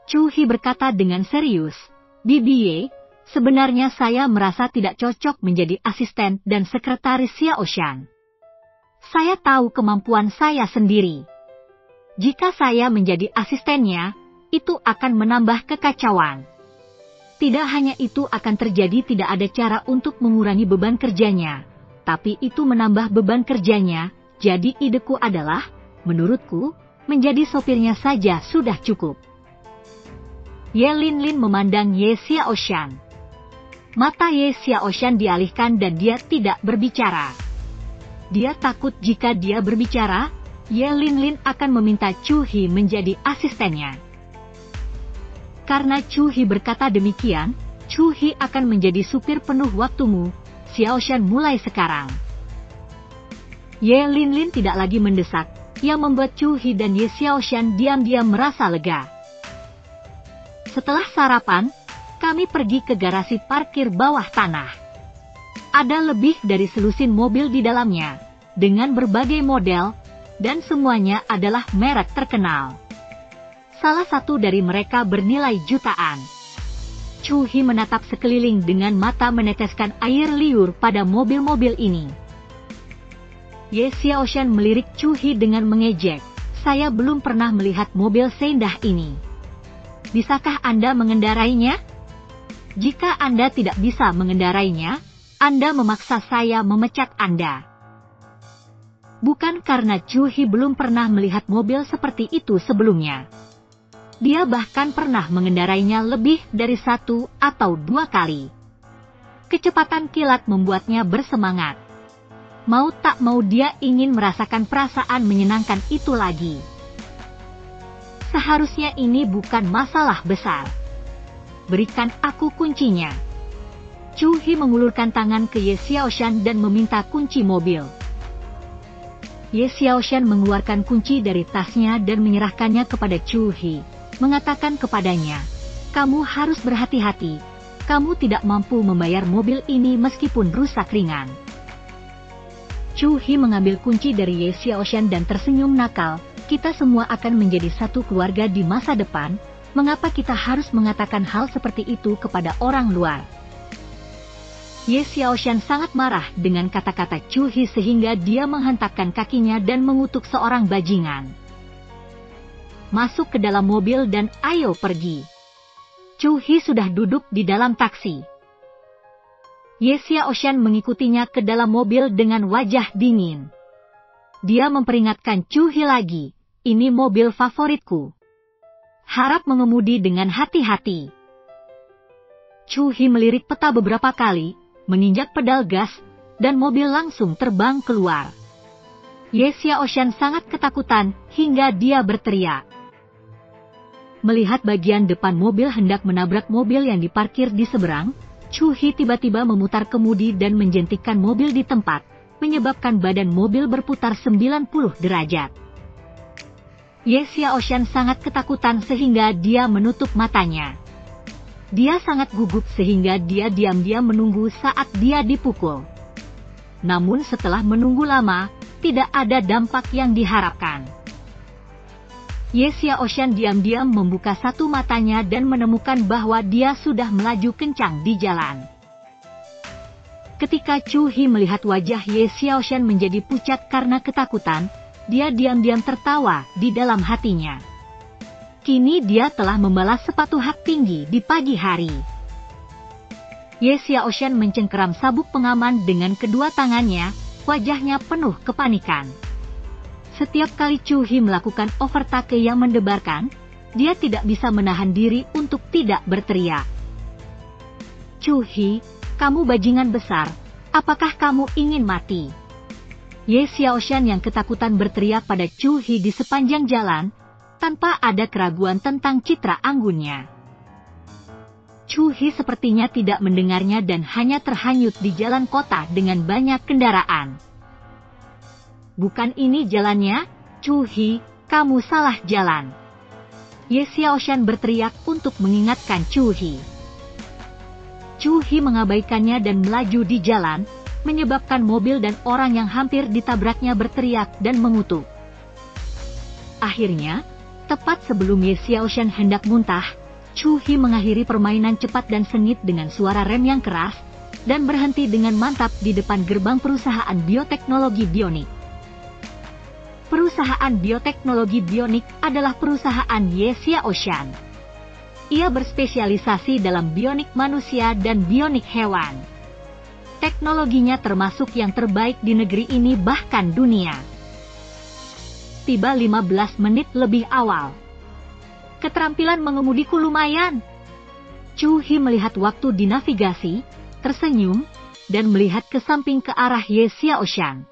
Chu Hi berkata dengan serius, Bibi Ye, sebenarnya saya merasa tidak cocok menjadi asisten dan sekretaris Xiaoshan. Saya tahu kemampuan saya sendiri. Jika saya menjadi asistennya, itu akan menambah kekacauan. Tidak hanya itu akan terjadi tidak ada cara untuk mengurangi beban kerjanya, tapi itu menambah beban kerjanya, jadi ideku adalah, menurutku, menjadi sopirnya saja sudah cukup. Ye Linlin memandang Ye Xiaoshan. Mata Ye Xiaoshan dialihkan dan dia tidak berbicara. Dia takut jika dia berbicara, Ye Linlin akan meminta Chu Hi menjadi asistennya. Karena Chu Hi berkata demikian, Chu Hi akan menjadi supir penuh waktumu, Xiaoshan mulai sekarang. Ye Linlin tidak lagi mendesak, yang membuat Chu Hi dan Ye Xiaoshan diam-diam merasa lega. Setelah sarapan, kami pergi ke garasi parkir bawah tanah. Ada lebih dari selusin mobil di dalamnya, dengan berbagai model, dan semuanya adalah merek terkenal. Salah satu dari mereka bernilai jutaan. Chu Hi menatap sekeliling dengan mata meneteskan air liur pada mobil-mobil ini. Ye Xiaoshan melirik Chu Hi dengan mengejek, saya belum pernah melihat mobil seindah ini. Bisakah Anda mengendarainya? Jika Anda tidak bisa mengendarainya, Anda memaksa saya memecat Anda. Bukan karena Chu Hi belum pernah melihat mobil seperti itu sebelumnya. Dia bahkan pernah mengendarainya lebih dari 1 atau 2 kali. Kecepatan kilat membuatnya bersemangat. Mau tak mau dia ingin merasakan perasaan menyenangkan itu lagi. Seharusnya ini bukan masalah besar. Berikan aku kuncinya. Chu He mengulurkan tangan ke Ye Xiaoshan dan meminta kunci mobil. Ye Xiaoshan mengeluarkan kunci dari tasnya dan menyerahkannya kepada Chu He, mengatakan kepadanya, "Kamu harus berhati-hati, kamu tidak mampu membayar mobil ini meskipun rusak ringan." Chu He mengambil kunci dari Ye Xiaoshan dan tersenyum nakal, "Kita semua akan menjadi satu keluarga di masa depan, mengapa kita harus mengatakan hal seperti itu kepada orang luar?" Ye Xiaoshan sangat marah dengan kata-kata Chu He sehingga dia menghentakkan kakinya dan mengutuk seorang bajingan. "Masuk ke dalam mobil dan ayo pergi." Chu He sudah duduk di dalam taksi. Ye Xiaoshan mengikutinya ke dalam mobil dengan wajah dingin. Dia memperingatkan Chu He lagi, "Ini mobil favoritku. Harap mengemudi dengan hati-hati." Chu He melirik peta beberapa kali, menginjak pedal gas, dan mobil langsung terbang keluar. Ye Xiaoshan sangat ketakutan hingga dia berteriak. Melihat bagian depan mobil hendak menabrak mobil yang diparkir di seberang, Chu He tiba-tiba memutar kemudi dan menjentikkan mobil di tempat, menyebabkan badan mobil berputar 90 derajat. Ye Xiaoshan sangat ketakutan sehingga dia menutup matanya. Dia sangat gugup sehingga dia diam-diam menunggu saat dia dipukul. Namun setelah menunggu lama, tidak ada dampak yang diharapkan. Ye Xiaoshan diam-diam membuka satu matanya dan menemukan bahwa dia sudah melaju kencang di jalan. Ketika Chu He melihat wajah Ye Xiaoshan menjadi pucat karena ketakutan, dia diam-diam tertawa di dalam hatinya. Kini dia telah membalas sepatu hak tinggi di pagi hari. Ye Xiaoshan mencengkeram sabuk pengaman dengan kedua tangannya, wajahnya penuh kepanikan. Setiap kali Chu He melakukan overtake yang mendebarkan, dia tidak bisa menahan diri untuk tidak berteriak. "Chu He, kamu bajingan besar, apakah kamu ingin mati?" Ye Xiaoshan yang ketakutan berteriak pada Chu He di sepanjang jalan, tanpa ada keraguan tentang citra anggunnya. Chu He sepertinya tidak mendengarnya dan hanya terhanyut di jalan kota dengan banyak kendaraan. "Bukan ini jalannya, Chu He, kamu salah jalan." Ye Xiaoshan berteriak untuk mengingatkan Chu He. Chu He mengabaikannya dan melaju di jalan, menyebabkan mobil dan orang yang hampir ditabraknya berteriak dan mengutuk. Akhirnya, tepat sebelum Ye Xiaoshan hendak muntah, Chu He mengakhiri permainan cepat dan sengit dengan suara rem yang keras, dan berhenti dengan mantap di depan gerbang perusahaan bioteknologi bionik. Perusahaan bioteknologi bionik adalah perusahaan Ye Xiaoshan. Ia berspesialisasi dalam bionik manusia dan bionik hewan. Teknologinya termasuk yang terbaik di negeri ini bahkan dunia. Tiba 15 menit lebih awal. "Keterampilan mengemudiku lumayan." Chu He melihat waktu di navigasi, tersenyum, dan melihat ke samping ke arah Ye Xiaoshan.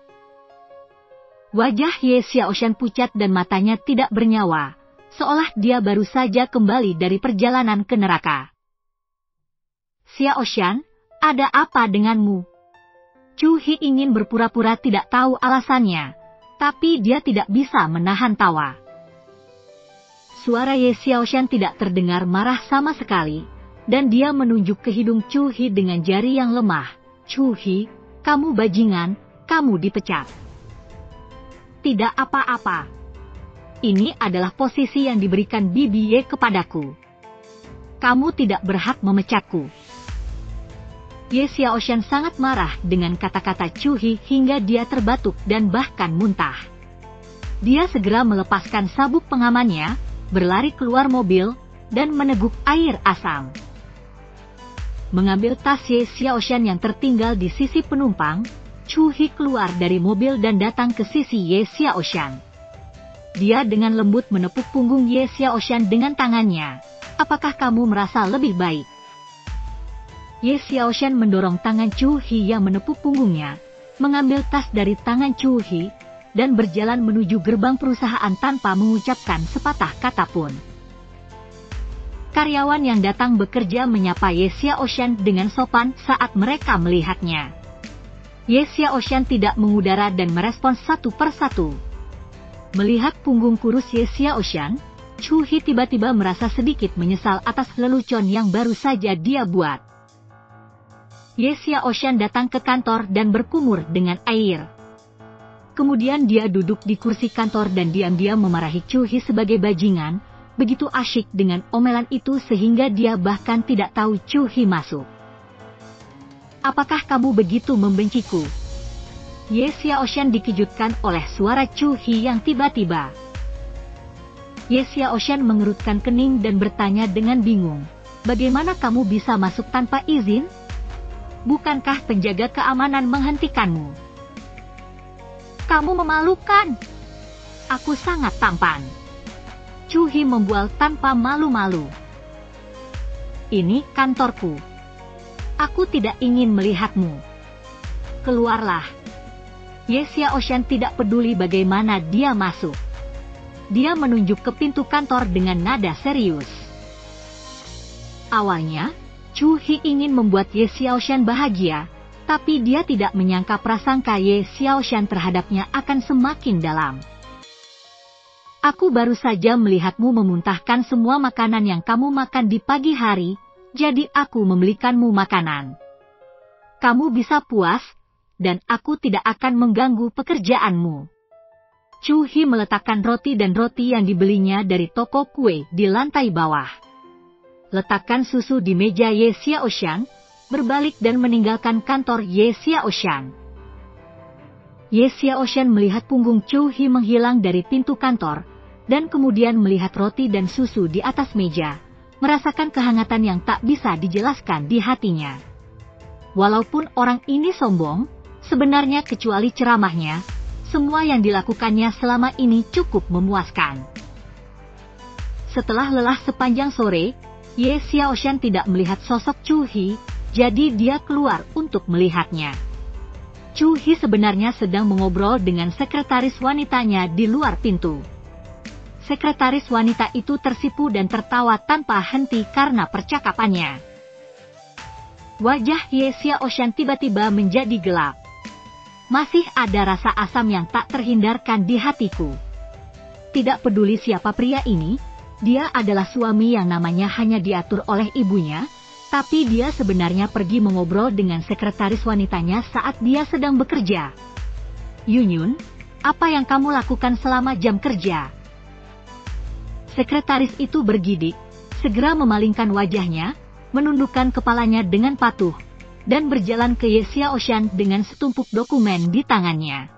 Wajah Ye Xiaoshan pucat dan matanya tidak bernyawa, seolah dia baru saja kembali dari perjalanan ke neraka. "Xiaoshan, ada apa denganmu?" Chu He ingin berpura-pura tidak tahu alasannya, tapi dia tidak bisa menahan tawa. Suara Ye Xiaoshan tidak terdengar marah sama sekali, dan dia menunjuk ke hidung Chu He dengan jari yang lemah. "Chu He, kamu bajingan, kamu dipecat." "Tidak apa-apa. Ini adalah posisi yang diberikan Bibi Ye kepadaku. Kamu tidak berhak memecatku." Ye Xiaoshan sangat marah dengan kata-kata Chu He hingga dia terbatuk dan bahkan muntah. Dia segera melepaskan sabuk pengamannya, berlari keluar mobil, dan meneguk air asam. Mengambil tas Ye Xiaoshan yang tertinggal di sisi penumpang, Chu He keluar dari mobil dan datang ke sisi Ye Xiaoshan. Dia dengan lembut menepuk punggung Ye Xiaoshan dengan tangannya. Apakah kamu merasa lebih baik? Ye Xiaoshan mendorong tangan Chu Hi yang menepuk punggungnya, mengambil tas dari tangan Chu Hi, dan berjalan menuju gerbang perusahaan tanpa mengucapkan sepatah kata pun. Karyawan yang datang bekerja menyapa Ye Xiaoshan dengan sopan saat mereka melihatnya. Ye Xiaoshan tidak mengudara dan merespons satu persatu. Melihat punggung kurus Ye Xiaoshan, Chu Hi tiba-tiba merasa sedikit menyesal atas lelucon yang baru saja dia buat. Ye Xiaoshan datang ke kantor dan berkumur dengan air. Kemudian dia duduk di kursi kantor dan diam-diam memarahi Chu Hi sebagai bajingan, begitu asyik dengan omelan itu sehingga dia bahkan tidak tahu Chu Hi masuk. Apakah kamu begitu membenciku? Ye Xiaoshan dikejutkan oleh suara Chu Hi yang tiba-tiba. Ye Xiaoshan mengerutkan kening dan bertanya dengan bingung, bagaimana kamu bisa masuk tanpa izin? Bukankah penjaga keamanan menghentikanmu? Kamu memalukan. Aku sangat tampan. Chu Hi membual tanpa malu-malu. Ini kantorku. Aku tidak ingin melihatmu. Keluarlah. Ye Xiaoshan tidak peduli bagaimana dia masuk. Dia menunjuk ke pintu kantor dengan nada serius. Awalnya, Chu Hi ingin membuat Ye Xiaoshan bahagia, tapi dia tidak menyangka prasangka Ye Xiaoshan terhadapnya akan semakin dalam. Aku baru saja melihatmu memuntahkan semua makanan yang kamu makan di pagi hari, jadi aku membelikanmu makanan. Kamu bisa puas, dan aku tidak akan mengganggu pekerjaanmu. Chu Hi meletakkan roti dan roti yang dibelinya dari toko kue di lantai bawah. Letakkan susu di meja Ye Xiaoshan, berbalik dan meninggalkan kantor Ye Xiaoshan. Ye Xiaoshan melihat punggung Chu Hi menghilang dari pintu kantor, dan kemudian melihat roti dan susu di atas meja, merasakan kehangatan yang tak bisa dijelaskan di hatinya. Walaupun orang ini sombong, sebenarnya kecuali ceramahnya, semua yang dilakukannya selama ini cukup memuaskan. Setelah lelah sepanjang sore, Ye Xiaoshan tidak melihat sosok Chu Hi, jadi dia keluar untuk melihatnya. Chu Hi sebenarnya sedang mengobrol dengan sekretaris wanitanya di luar pintu. Sekretaris wanita itu tersipu dan tertawa tanpa henti karena percakapannya. Wajah Ye Xiaoshan tiba-tiba menjadi gelap. Masih ada rasa asam yang tak terhindarkan di hatiku. Tidak peduli siapa pria ini, dia adalah suami yang namanya hanya diatur oleh ibunya, tapi dia sebenarnya pergi mengobrol dengan sekretaris wanitanya saat dia sedang bekerja. Yunyun, apa yang kamu lakukan selama jam kerja? Sekretaris itu bergidik, segera memalingkan wajahnya, menundukkan kepalanya dengan patuh, dan berjalan ke Ye Xiaoshan dengan setumpuk dokumen di tangannya.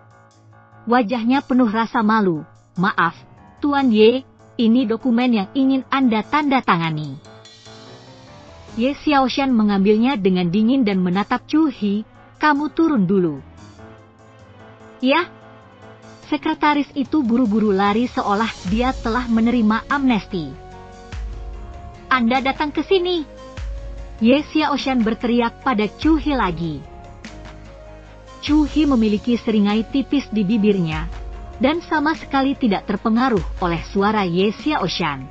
Wajahnya penuh rasa malu. Maaf, Tuan Ye, ini dokumen yang ingin Anda tanda tangani. Ye Xiaoshan mengambilnya dengan dingin dan menatap Chu Hi, kamu turun dulu. Ya. Sekretaris itu buru-buru lari seolah dia telah menerima amnesti. Anda datang ke sini. Ye Xiaoshan berteriak pada Chu Hi lagi. Chu Hi memiliki seringai tipis di bibirnya, dan sama sekali tidak terpengaruh oleh suara Ye Xiaoshan.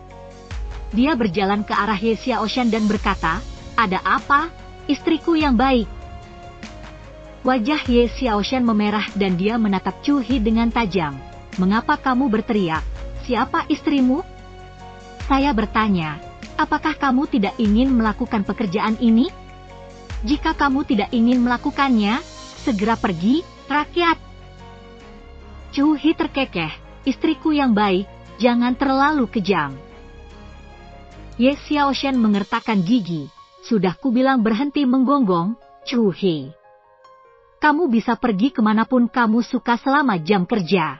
Dia berjalan ke arah Ye Xiaoshan dan berkata, ada apa, istriku yang baik? Wajah Ye Xiaoshan memerah dan dia menatap Chu Hi dengan tajam. Mengapa kamu berteriak? Siapa istrimu? Saya bertanya, apakah kamu tidak ingin melakukan pekerjaan ini? Jika kamu tidak ingin melakukannya, segera pergi, rakyat. Chu Hi terkekeh, istriku yang baik, jangan terlalu kejam. Ye Xiaoshan mengertakkan gigi, sudah kubilang berhenti menggonggong, Chu Hi. Kamu bisa pergi kemanapun kamu suka selama jam kerja.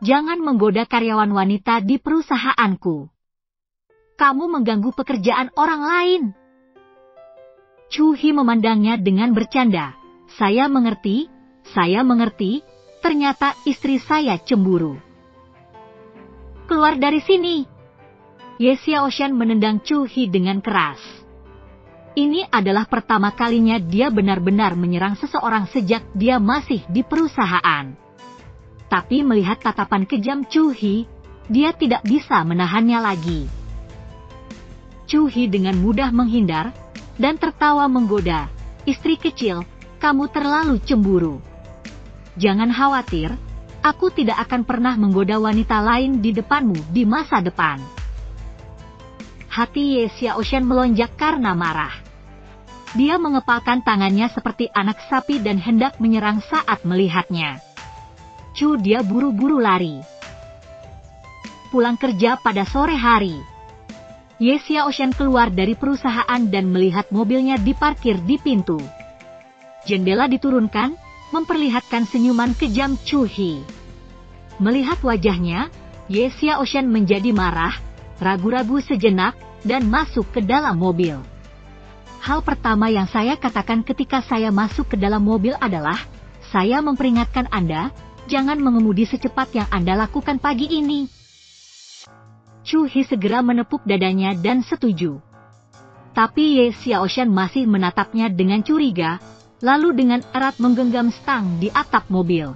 Jangan menggoda karyawan wanita di perusahaanku. Kamu mengganggu pekerjaan orang lain. Chu Hi memandangnya dengan bercanda. Saya mengerti, ternyata istri saya cemburu. keluar dari sini! Ye Xiaoshan menendang Chu He dengan keras. Ini adalah pertama kalinya dia benar-benar menyerang seseorang sejak dia masih di perusahaan. Tapi melihat tatapan kejam Chu He, dia tidak bisa menahannya lagi. Chu He dengan mudah menghindar, dan tertawa menggoda, "Istri kecil, kamu terlalu cemburu. Jangan khawatir, aku tidak akan pernah menggoda wanita lain di depanmu di masa depan." Hati Ye Xiaoshan melonjak karena marah. Dia mengepalkan tangannya seperti anak sapi dan hendak menyerang saat melihatnya. Dia buru-buru lari. Pulang kerja pada sore hari, Ye Xiaoshan keluar dari perusahaan dan melihat mobilnya diparkir di pintu. Jendela diturunkan, memperlihatkan senyuman kejam Chu He. Melihat wajahnya, Ye Xiaoshan menjadi marah, ragu-ragu sejenak, dan masuk ke dalam mobil. Hal pertama yang saya katakan ketika saya masuk ke dalam mobil adalah, saya memperingatkan Anda, jangan mengemudi secepat yang Anda lakukan pagi ini. Chu He segera menepuk dadanya dan setuju. Tapi Ye Xiaoshan masih menatapnya dengan curiga, lalu dengan erat menggenggam stang di atap mobil.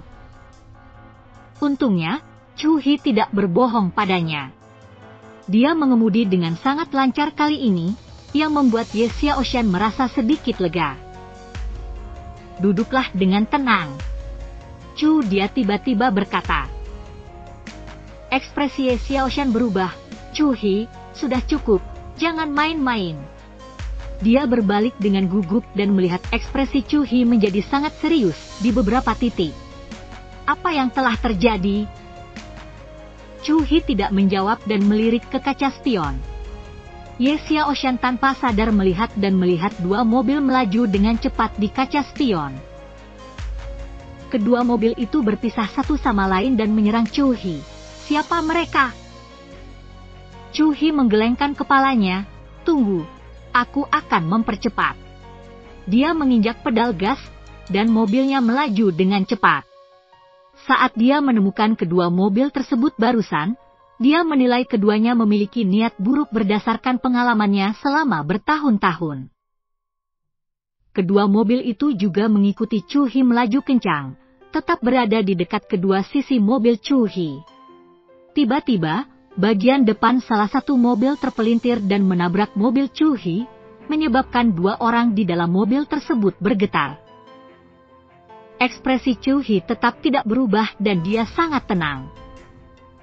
Untungnya, Chu He tidak berbohong padanya. Dia mengemudi dengan sangat lancar kali ini, yang membuat Ye Xiaoshan merasa sedikit lega. "Duduklah dengan tenang." Dia tiba-tiba berkata. Ekspresi Ye Xiaoshan berubah. "Chu He, sudah cukup, jangan main-main." Dia berbalik dengan gugup dan melihat ekspresi Chu He menjadi sangat serius di beberapa titik. "Apa yang telah terjadi?" Chu He tidak menjawab dan melirik ke kaca spion. Ye Xiaoshan tanpa sadar melihat dua mobil melaju dengan cepat di kaca spion. Kedua mobil itu berpisah satu sama lain dan menyerang Chu He. "Siapa mereka?" Chu He menggelengkan kepalanya. "Tunggu, aku akan mempercepat." Dia menginjak pedal gas, dan mobilnya melaju dengan cepat. Saat dia menemukan kedua mobil tersebut barusan, dia menilai keduanya memiliki niat buruk berdasarkan pengalamannya selama bertahun-tahun. Kedua mobil itu juga mengikuti Chu He melaju kencang, tetap berada di dekat kedua sisi mobil Chu He. Tiba-tiba, bagian depan salah satu mobil terpelintir dan menabrak mobil Chu He, menyebabkan dua orang di dalam mobil tersebut bergetar. Ekspresi Chu He tetap tidak berubah dan dia sangat tenang.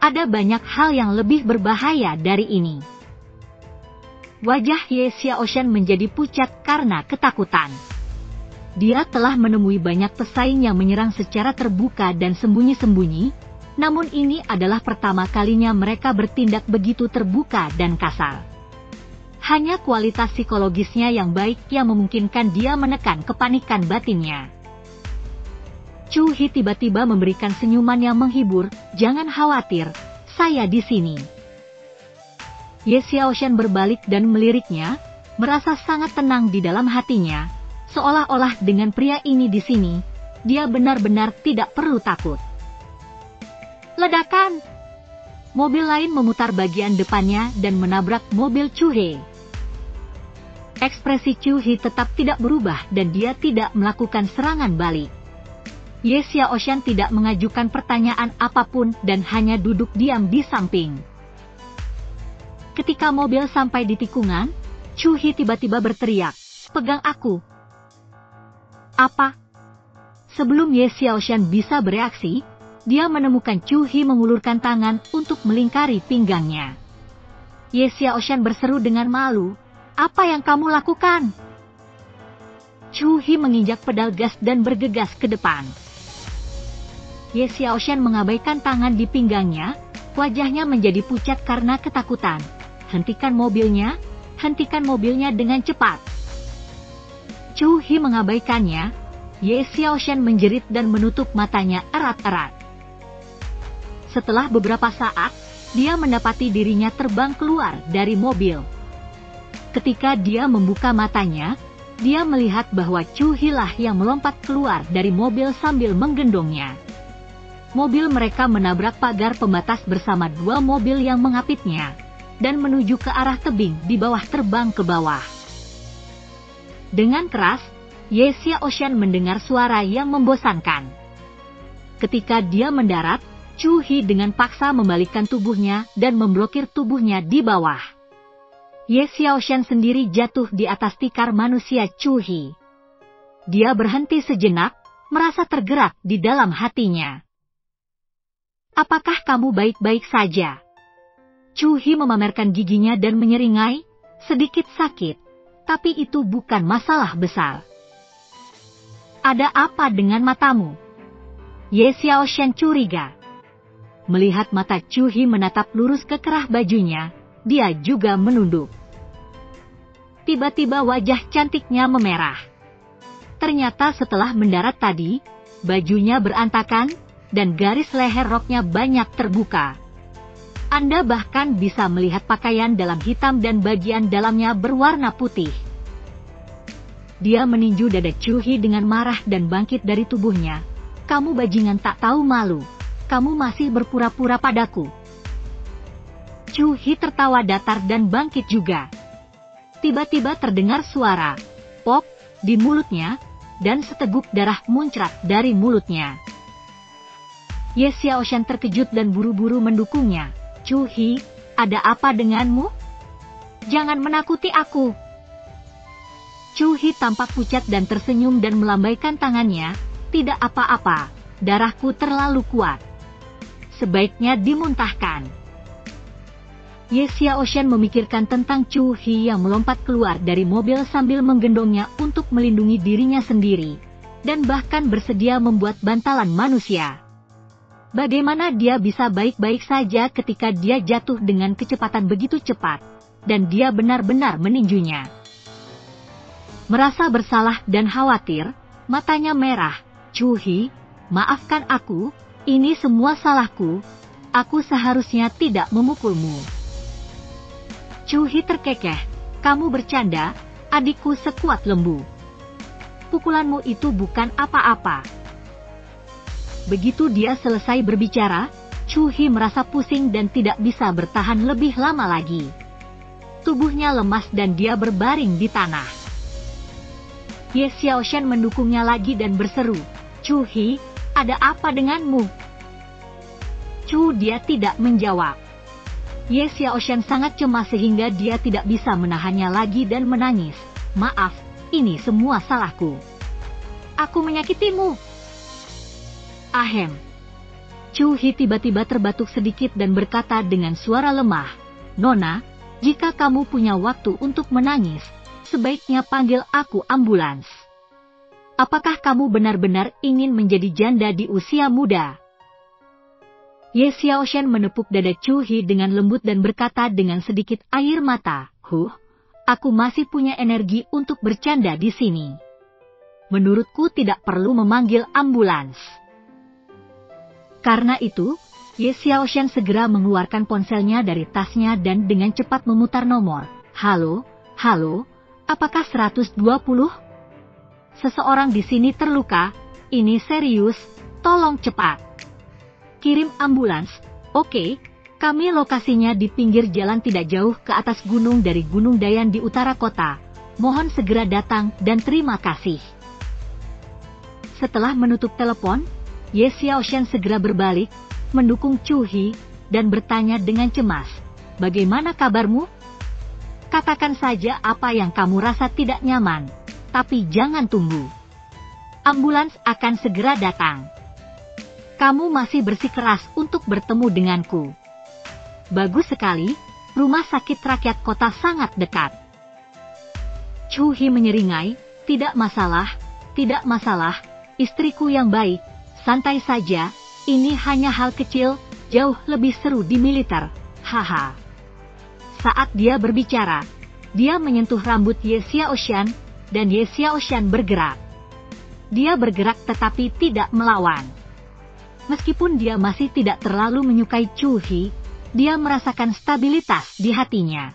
Ada banyak hal yang lebih berbahaya dari ini. Wajah Ye Xiaoshan menjadi pucat karena ketakutan. Dia telah menemui banyak pesaing yang menyerang secara terbuka dan sembunyi-sembunyi, namun ini adalah pertama kalinya mereka bertindak begitu terbuka dan kasar. Hanya kualitas psikologisnya yang baik yang memungkinkan dia menekan kepanikan batinnya. Chu He tiba-tiba memberikan senyuman yang menghibur, "Jangan khawatir, saya di sini." Ye Xiaoshan berbalik dan meliriknya, merasa sangat tenang di dalam hatinya, seolah-olah dengan pria ini di sini, dia benar-benar tidak perlu takut. Ledakan! Mobil lain memutar bagian depannya dan menabrak mobil Chu He. Ekspresi Chu He tetap tidak berubah dan dia tidak melakukan serangan balik. Ye Xiaoshan tidak mengajukan pertanyaan apapun dan hanya duduk diam di samping. Ketika mobil sampai di tikungan, Chu He tiba-tiba berteriak, "Pegang aku!" "Apa?" Sebelum Ye Xiaoshan bisa bereaksi, dia menemukan Chu He mengulurkan tangan untuk melingkari pinggangnya. Ye Xiaoshan berseru dengan malu, "Apa yang kamu lakukan?" Chu He menginjak pedal gas dan bergegas ke depan. Ye Xiaoshan mengabaikan tangan di pinggangnya, wajahnya menjadi pucat karena ketakutan. Hentikan mobilnya dengan cepat." Chu He mengabaikannya, Ye Xiaoshan menjerit dan menutup matanya erat-erat. Setelah beberapa saat, dia mendapati dirinya terbang keluar dari mobil. Ketika dia membuka matanya, dia melihat bahwa Chu He lah yang melompat keluar dari mobil sambil menggendongnya. mobil mereka menabrak pagar pembatas bersama dua mobil yang mengapitnya, dan menuju ke arah tebing di bawah terbang ke bawah. Dengan keras, Ye Xiaoshan mendengar suara yang membosankan. Ketika dia mendarat, Chu Hi dengan paksa membalikkan tubuhnya dan memblokir tubuhnya di bawah. Ye Xiaoshan sendiri jatuh di atas tikar manusia Chu Hi. Dia berhenti sejenak, merasa tergerak di dalam hatinya. Apakah kamu baik-baik saja? Chu Hi memamerkan giginya dan menyeringai, sedikit sakit, tapi itu bukan masalah besar. Ada apa dengan matamu? Ye Xiaoshan curiga. Melihat mata Chu Hi menatap lurus ke kerah bajunya, dia juga menunduk. Tiba-tiba wajah cantiknya memerah. Ternyata setelah mendarat tadi, bajunya berantakan, dan garis leher roknya banyak terbuka. Anda bahkan bisa melihat pakaian dalam hitam dan bagian dalamnya berwarna putih. Dia meninju dada Chu Hi dengan marah dan bangkit dari tubuhnya. Kamu bajingan tak tahu malu. Kamu masih berpura-pura padaku. Chu Hi tertawa datar dan bangkit juga. Tiba-tiba terdengar suara pop di mulutnya, dan seteguk darah muncrat dari mulutnya. Ye Xiaoshan terkejut dan buru-buru mendukungnya. Chu Hi, ada apa denganmu? Jangan menakuti aku. Chu Hi tampak pucat dan tersenyum dan melambaikan tangannya. Tidak apa-apa, darahku terlalu kuat. Sebaiknya dimuntahkan. Ye Xiaoshan memikirkan tentang Chu Hi yang melompat keluar dari mobil sambil menggendongnya untuk melindungi dirinya sendiri, dan bahkan bersedia membuat bantalan manusia. Bagaimana dia bisa baik-baik saja ketika dia jatuh dengan kecepatan begitu cepat, dan dia benar-benar meninjunya. Merasa bersalah dan khawatir, matanya merah. Chu Hi, maafkan aku, ini semua salahku, aku seharusnya tidak memukulmu. Chu Hi terkekeh, kamu bercanda, adikku sekuat lembu. Pukulanmu itu bukan apa-apa. Begitu dia selesai berbicara, Chu Hi merasa pusing dan tidak bisa bertahan lebih lama lagi. Tubuhnya lemas dan dia berbaring di tanah. Ye Xiaoshan mendukungnya lagi dan berseru, Chu Hi, ada apa denganmu? Dia tidak menjawab. Ye Xiaoshan sangat cemas sehingga dia tidak bisa menahannya lagi dan menangis. Maaf, ini semua salahku. Aku menyakitimu. Ahem. Chu Hi tiba-tiba terbatuk sedikit dan berkata dengan suara lemah, Nona, jika kamu punya waktu untuk menangis, sebaiknya panggil aku ambulans. Apakah kamu benar-benar ingin menjadi janda di usia muda? Ye Xiaoshan menepuk dada Chu Hi dengan lembut dan berkata dengan sedikit air mata, aku masih punya energi untuk bercanda di sini. Menurutku tidak perlu memanggil ambulans. Karena itu, Ye Xiaoshan segera mengeluarkan ponselnya dari tasnya dan dengan cepat memutar nomor. Halo, apakah 120? Seseorang di sini terluka, ini serius, tolong cepat. Kirim ambulans, oke, kami lokasinya di pinggir jalan tidak jauh ke atas gunung dari Gunung Dayan di utara kota. Mohon segera datang dan terima kasih. Setelah menutup telepon, Ye Xiaoshan segera berbalik, mendukung Chu Hi, dan bertanya dengan cemas, bagaimana kabarmu? Katakan saja apa yang kamu rasa tidak nyaman, tapi jangan tunggu. Ambulans akan segera datang. Kamu masih bersikeras untuk bertemu denganku. Bagus sekali, rumah sakit rakyat kota sangat dekat. Chu Hi menyeringai, tidak masalah, istriku yang baik. Santai saja, ini hanya hal kecil, jauh lebih seru di militer, haha. Saat dia berbicara, dia menyentuh rambut Ye Xiaoshan, dan Ye Xiaoshan bergerak. Dia bergerak tetapi tidak melawan. Meskipun dia masih tidak terlalu menyukai Chu Hi, dia merasakan stabilitas di hatinya.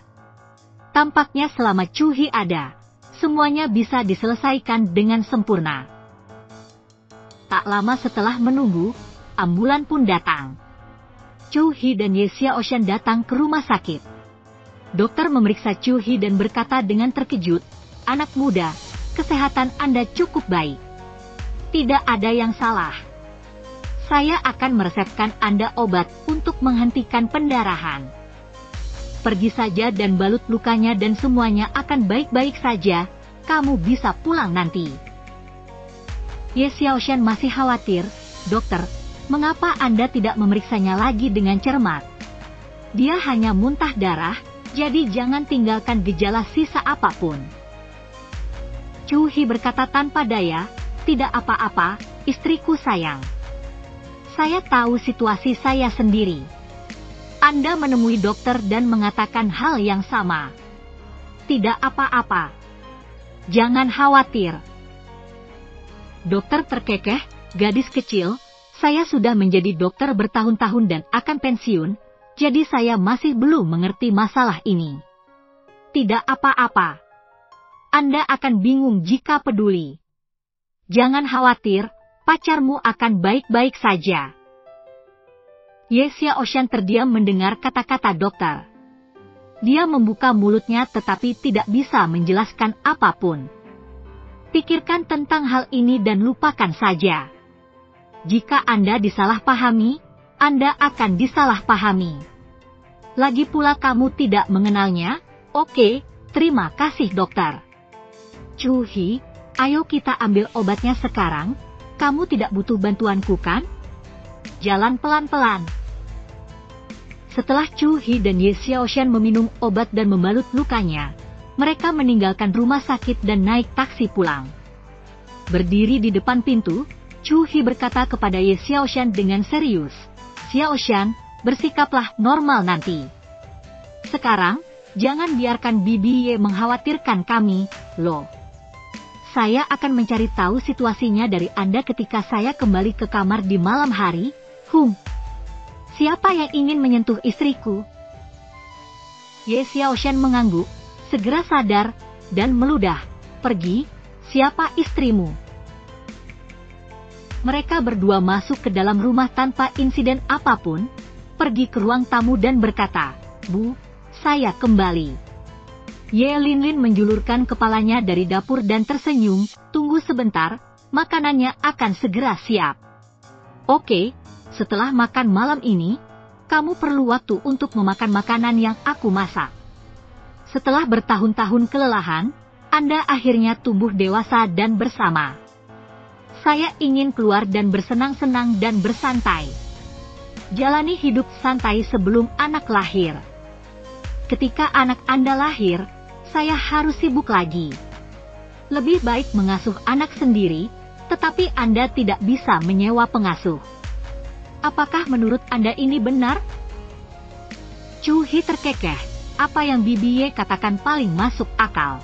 Tampaknya selama Chu Hi ada, semuanya bisa diselesaikan dengan sempurna. Tak lama setelah menunggu, ambulan pun datang. Chu He dan Ye Xiaoshan datang ke rumah sakit. Dokter memeriksa Chu He dan berkata dengan terkejut, "Anak muda, kesehatan Anda cukup baik. Tidak ada yang salah. Saya akan meresepkan Anda obat untuk menghentikan pendarahan. Pergi saja dan balut lukanya dan semuanya akan baik-baik saja, kamu bisa pulang nanti." Ye Xiaoshan masih khawatir, "Dokter, mengapa Anda tidak memeriksanya lagi dengan cermat? Dia hanya muntah darah, jadi jangan tinggalkan gejala sisa apapun." Chu He berkata tanpa daya, "Tidak apa-apa, istriku sayang. Saya tahu situasi saya sendiri. Anda menemui dokter dan mengatakan hal yang sama. Tidak apa-apa. Jangan khawatir." Dokter terkekeh, "Gadis kecil, saya sudah menjadi dokter bertahun-tahun dan akan pensiun, jadi saya masih belum mengerti masalah ini. Tidak apa-apa. Anda akan bingung jika peduli. Jangan khawatir, pacarmu akan baik-baik saja." Ye Xiaoshan terdiam mendengar kata-kata dokter. Dia membuka mulutnya tetapi tidak bisa menjelaskan apapun. Pikirkan tentang hal ini dan lupakan saja. Jika Anda disalahpahami, Anda akan disalahpahami. Lagi pula kamu tidak mengenalnya. Oke, terima kasih dokter. Chu He, ayo kita ambil obatnya sekarang. Kamu tidak butuh bantuanku kan? Jalan pelan-pelan. Setelah Chu He dan Ye Xiaoshan meminum obat dan membalut lukanya, mereka meninggalkan rumah sakit dan naik taksi pulang. Berdiri di depan pintu, Chu He berkata kepada Ye Xiaoshan dengan serius, "Xiaoshan, bersikaplah normal nanti. Sekarang, jangan biarkan Bibi Ye mengkhawatirkan kami, loh. Saya akan mencari tahu situasinya dari Anda ketika saya kembali ke kamar di malam hari. Siapa yang ingin menyentuh istriku?" Ye Xiaoshan mengangguk, segera sadar, dan meludah, "Pergi, siapa istrimu?" Mereka berdua masuk ke dalam rumah tanpa insiden apapun, pergi ke ruang tamu dan berkata, "Bu, saya kembali." Ye Linlin menjulurkan kepalanya dari dapur dan tersenyum, "Tunggu sebentar, makanannya akan segera siap." "Oke, setelah makan malam ini, kamu perlu waktu untuk memakan makanan yang aku masak. Setelah bertahun-tahun kelelahan, Anda akhirnya tumbuh dewasa dan bersama. Saya ingin keluar dan bersenang-senang dan bersantai. Jalani hidup santai sebelum anak lahir. Ketika anak Anda lahir, saya harus sibuk lagi. Lebih baik mengasuh anak sendiri, tetapi Anda tidak bisa menyewa pengasuh. Apakah menurut Anda ini benar?" Chu He terkekeh. Apa yang Bibi Ye katakan paling masuk akal.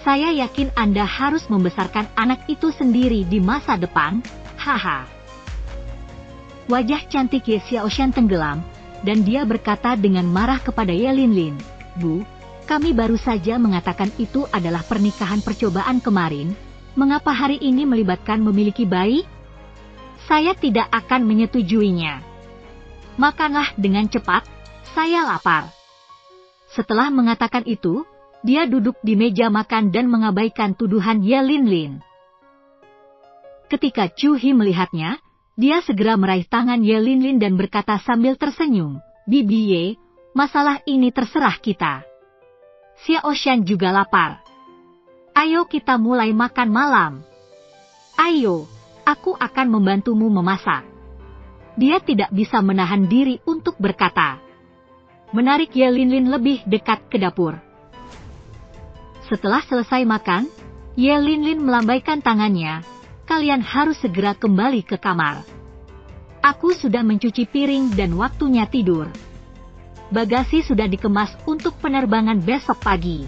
Saya yakin Anda harus membesarkan anak itu sendiri di masa depan, haha. Wajah cantik Ye Xiaoshan tenggelam, dan dia berkata dengan marah kepada Ye Linlin, "Bu, kami baru saja mengatakan itu adalah pernikahan percobaan kemarin, mengapa hari ini melibatkan memiliki bayi? Saya tidak akan menyetujuinya. Makanlah dengan cepat, saya lapar." Setelah mengatakan itu, dia duduk di meja makan dan mengabaikan tuduhan Ye Linlin. Ketika Chu He melihatnya, dia segera meraih tangan Ye Linlin dan berkata sambil tersenyum, "Bibi Ye, masalah ini terserah kita. Xiaoshan juga lapar. Ayo kita mulai makan malam. Ayo, aku akan membantumu memasak." Dia tidak bisa menahan diri untuk berkata. Menarik Ye Linlin lebih dekat ke dapur. Setelah selesai makan, Ye Linlin melambaikan tangannya, "Kalian harus segera kembali ke kamar. Aku sudah mencuci piring dan waktunya tidur. Bagasi sudah dikemas untuk penerbangan besok pagi."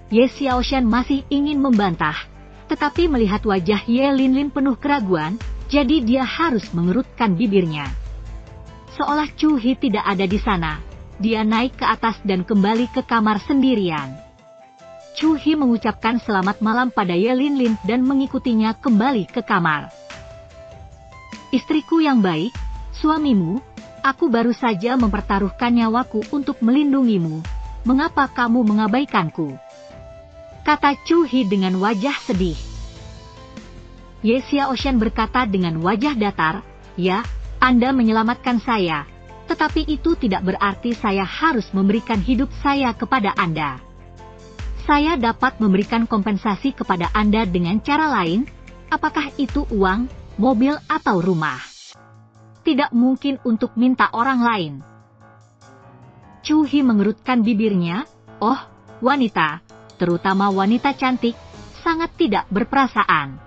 Ye Xiaoshan masih ingin membantah, tetapi melihat wajah Ye Linlin penuh keraguan, jadi dia harus mengerutkan bibirnya. Seolah Chu He tidak ada di sana, dia naik ke atas dan kembali ke kamar sendirian. Chu He mengucapkan selamat malam pada Ye Linlin dan mengikutinya kembali ke kamar. Istriku yang baik, suamimu, aku baru saja mempertaruhkan nyawaku untuk melindungimu. Mengapa kamu mengabaikanku? Kata Chu He dengan wajah sedih. Ye Xiaoshan berkata dengan wajah datar, ya, Anda menyelamatkan saya, tetapi itu tidak berarti saya harus memberikan hidup saya kepada Anda. Saya dapat memberikan kompensasi kepada Anda dengan cara lain, apakah itu uang, mobil atau rumah. Tidak mungkin untuk minta orang lain. Chu He mengerutkan bibirnya, oh, wanita, terutama wanita cantik, sangat tidak berperasaan.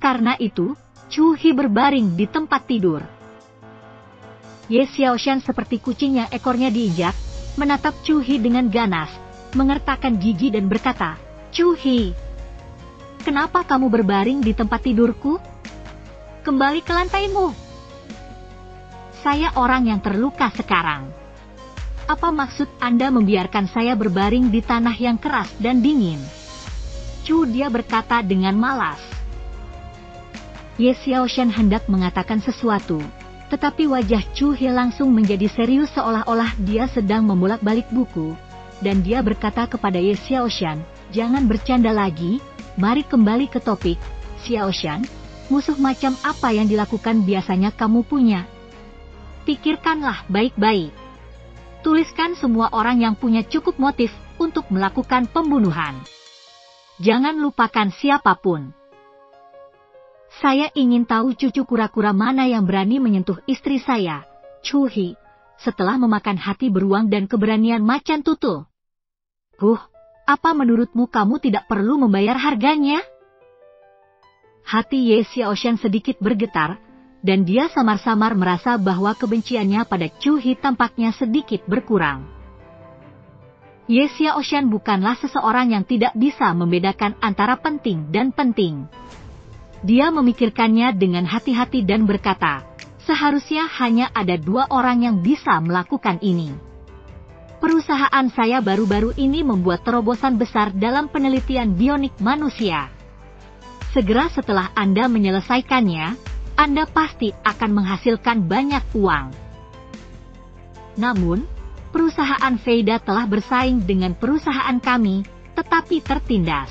Karena itu, Chu He berbaring di tempat tidur. Ye Xiaoshan seperti kucing yang ekornya diinjak, menatap Chu He dengan ganas, mengertakkan gigi dan berkata, Chu He, kenapa kamu berbaring di tempat tidurku? Kembali ke lantaimu. Saya orang yang terluka sekarang. Apa maksud Anda membiarkan saya berbaring di tanah yang keras dan dingin? Chu dia berkata dengan malas. Ye Xiaoshan hendak mengatakan sesuatu, tetapi wajah Chu He langsung menjadi serius seolah-olah dia sedang membolak-balik buku, dan dia berkata kepada Ye Xiaoshan, jangan bercanda lagi, mari kembali ke topik. Xiaoshan, musuh macam apa yang dilakukan biasanya kamu punya? Pikirkanlah baik-baik. Tuliskan semua orang yang punya cukup motif untuk melakukan pembunuhan. Jangan lupakan siapapun. Saya ingin tahu cucu kura-kura mana yang berani menyentuh istri saya, Chu He, setelah memakan hati beruang dan keberanian macan tutul. Apa menurutmu kamu tidak perlu membayar harganya? Hati Ye Xiaoshan sedikit bergetar, dan dia samar-samar merasa bahwa kebenciannya pada Chu He tampaknya sedikit berkurang. Ye Xiaoshan bukanlah seseorang yang tidak bisa membedakan antara penting dan penting. Dia memikirkannya dengan hati-hati dan berkata, seharusnya hanya ada 2 orang yang bisa melakukan ini. Perusahaan saya baru-baru ini membuat terobosan besar dalam penelitian bionik manusia. Segera setelah Anda menyelesaikannya, Anda pasti akan menghasilkan banyak uang. Namun, perusahaan Veida telah bersaing dengan perusahaan kami, tetapi tertindas.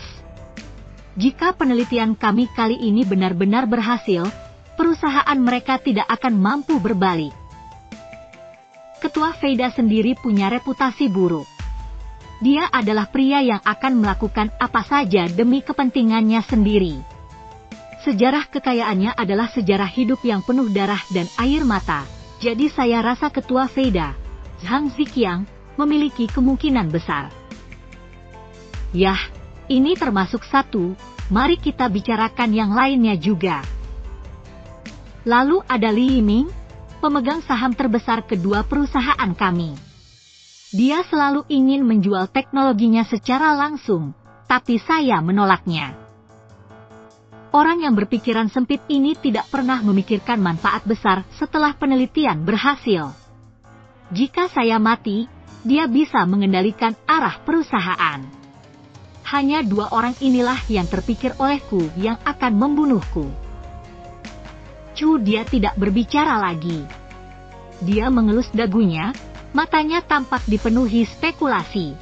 Jika penelitian kami kali ini benar-benar berhasil, perusahaan mereka tidak akan mampu berbalik. Ketua Veida sendiri punya reputasi buruk. Dia adalah pria yang akan melakukan apa saja demi kepentingannya sendiri. Sejarah kekayaannya adalah sejarah hidup yang penuh darah dan air mata, jadi saya rasa Ketua Veida, Zhang Ziqiang, memiliki kemungkinan besar. Yah, ini termasuk satu, mari kita bicarakan yang lainnya juga. Lalu ada Li Yiming, pemegang saham terbesar kedua perusahaan kami. Dia selalu ingin menjual teknologinya secara langsung, tapi saya menolaknya. Orang yang berpikiran sempit ini tidak pernah memikirkan manfaat besar setelah penelitian berhasil. Jika saya mati, dia bisa mengendalikan arah perusahaan. Hanya 2 orang inilah yang terpikir olehku yang akan membunuhku. Chu dia tidak berbicara lagi. Dia mengelus dagunya, matanya tampak dipenuhi spekulasi.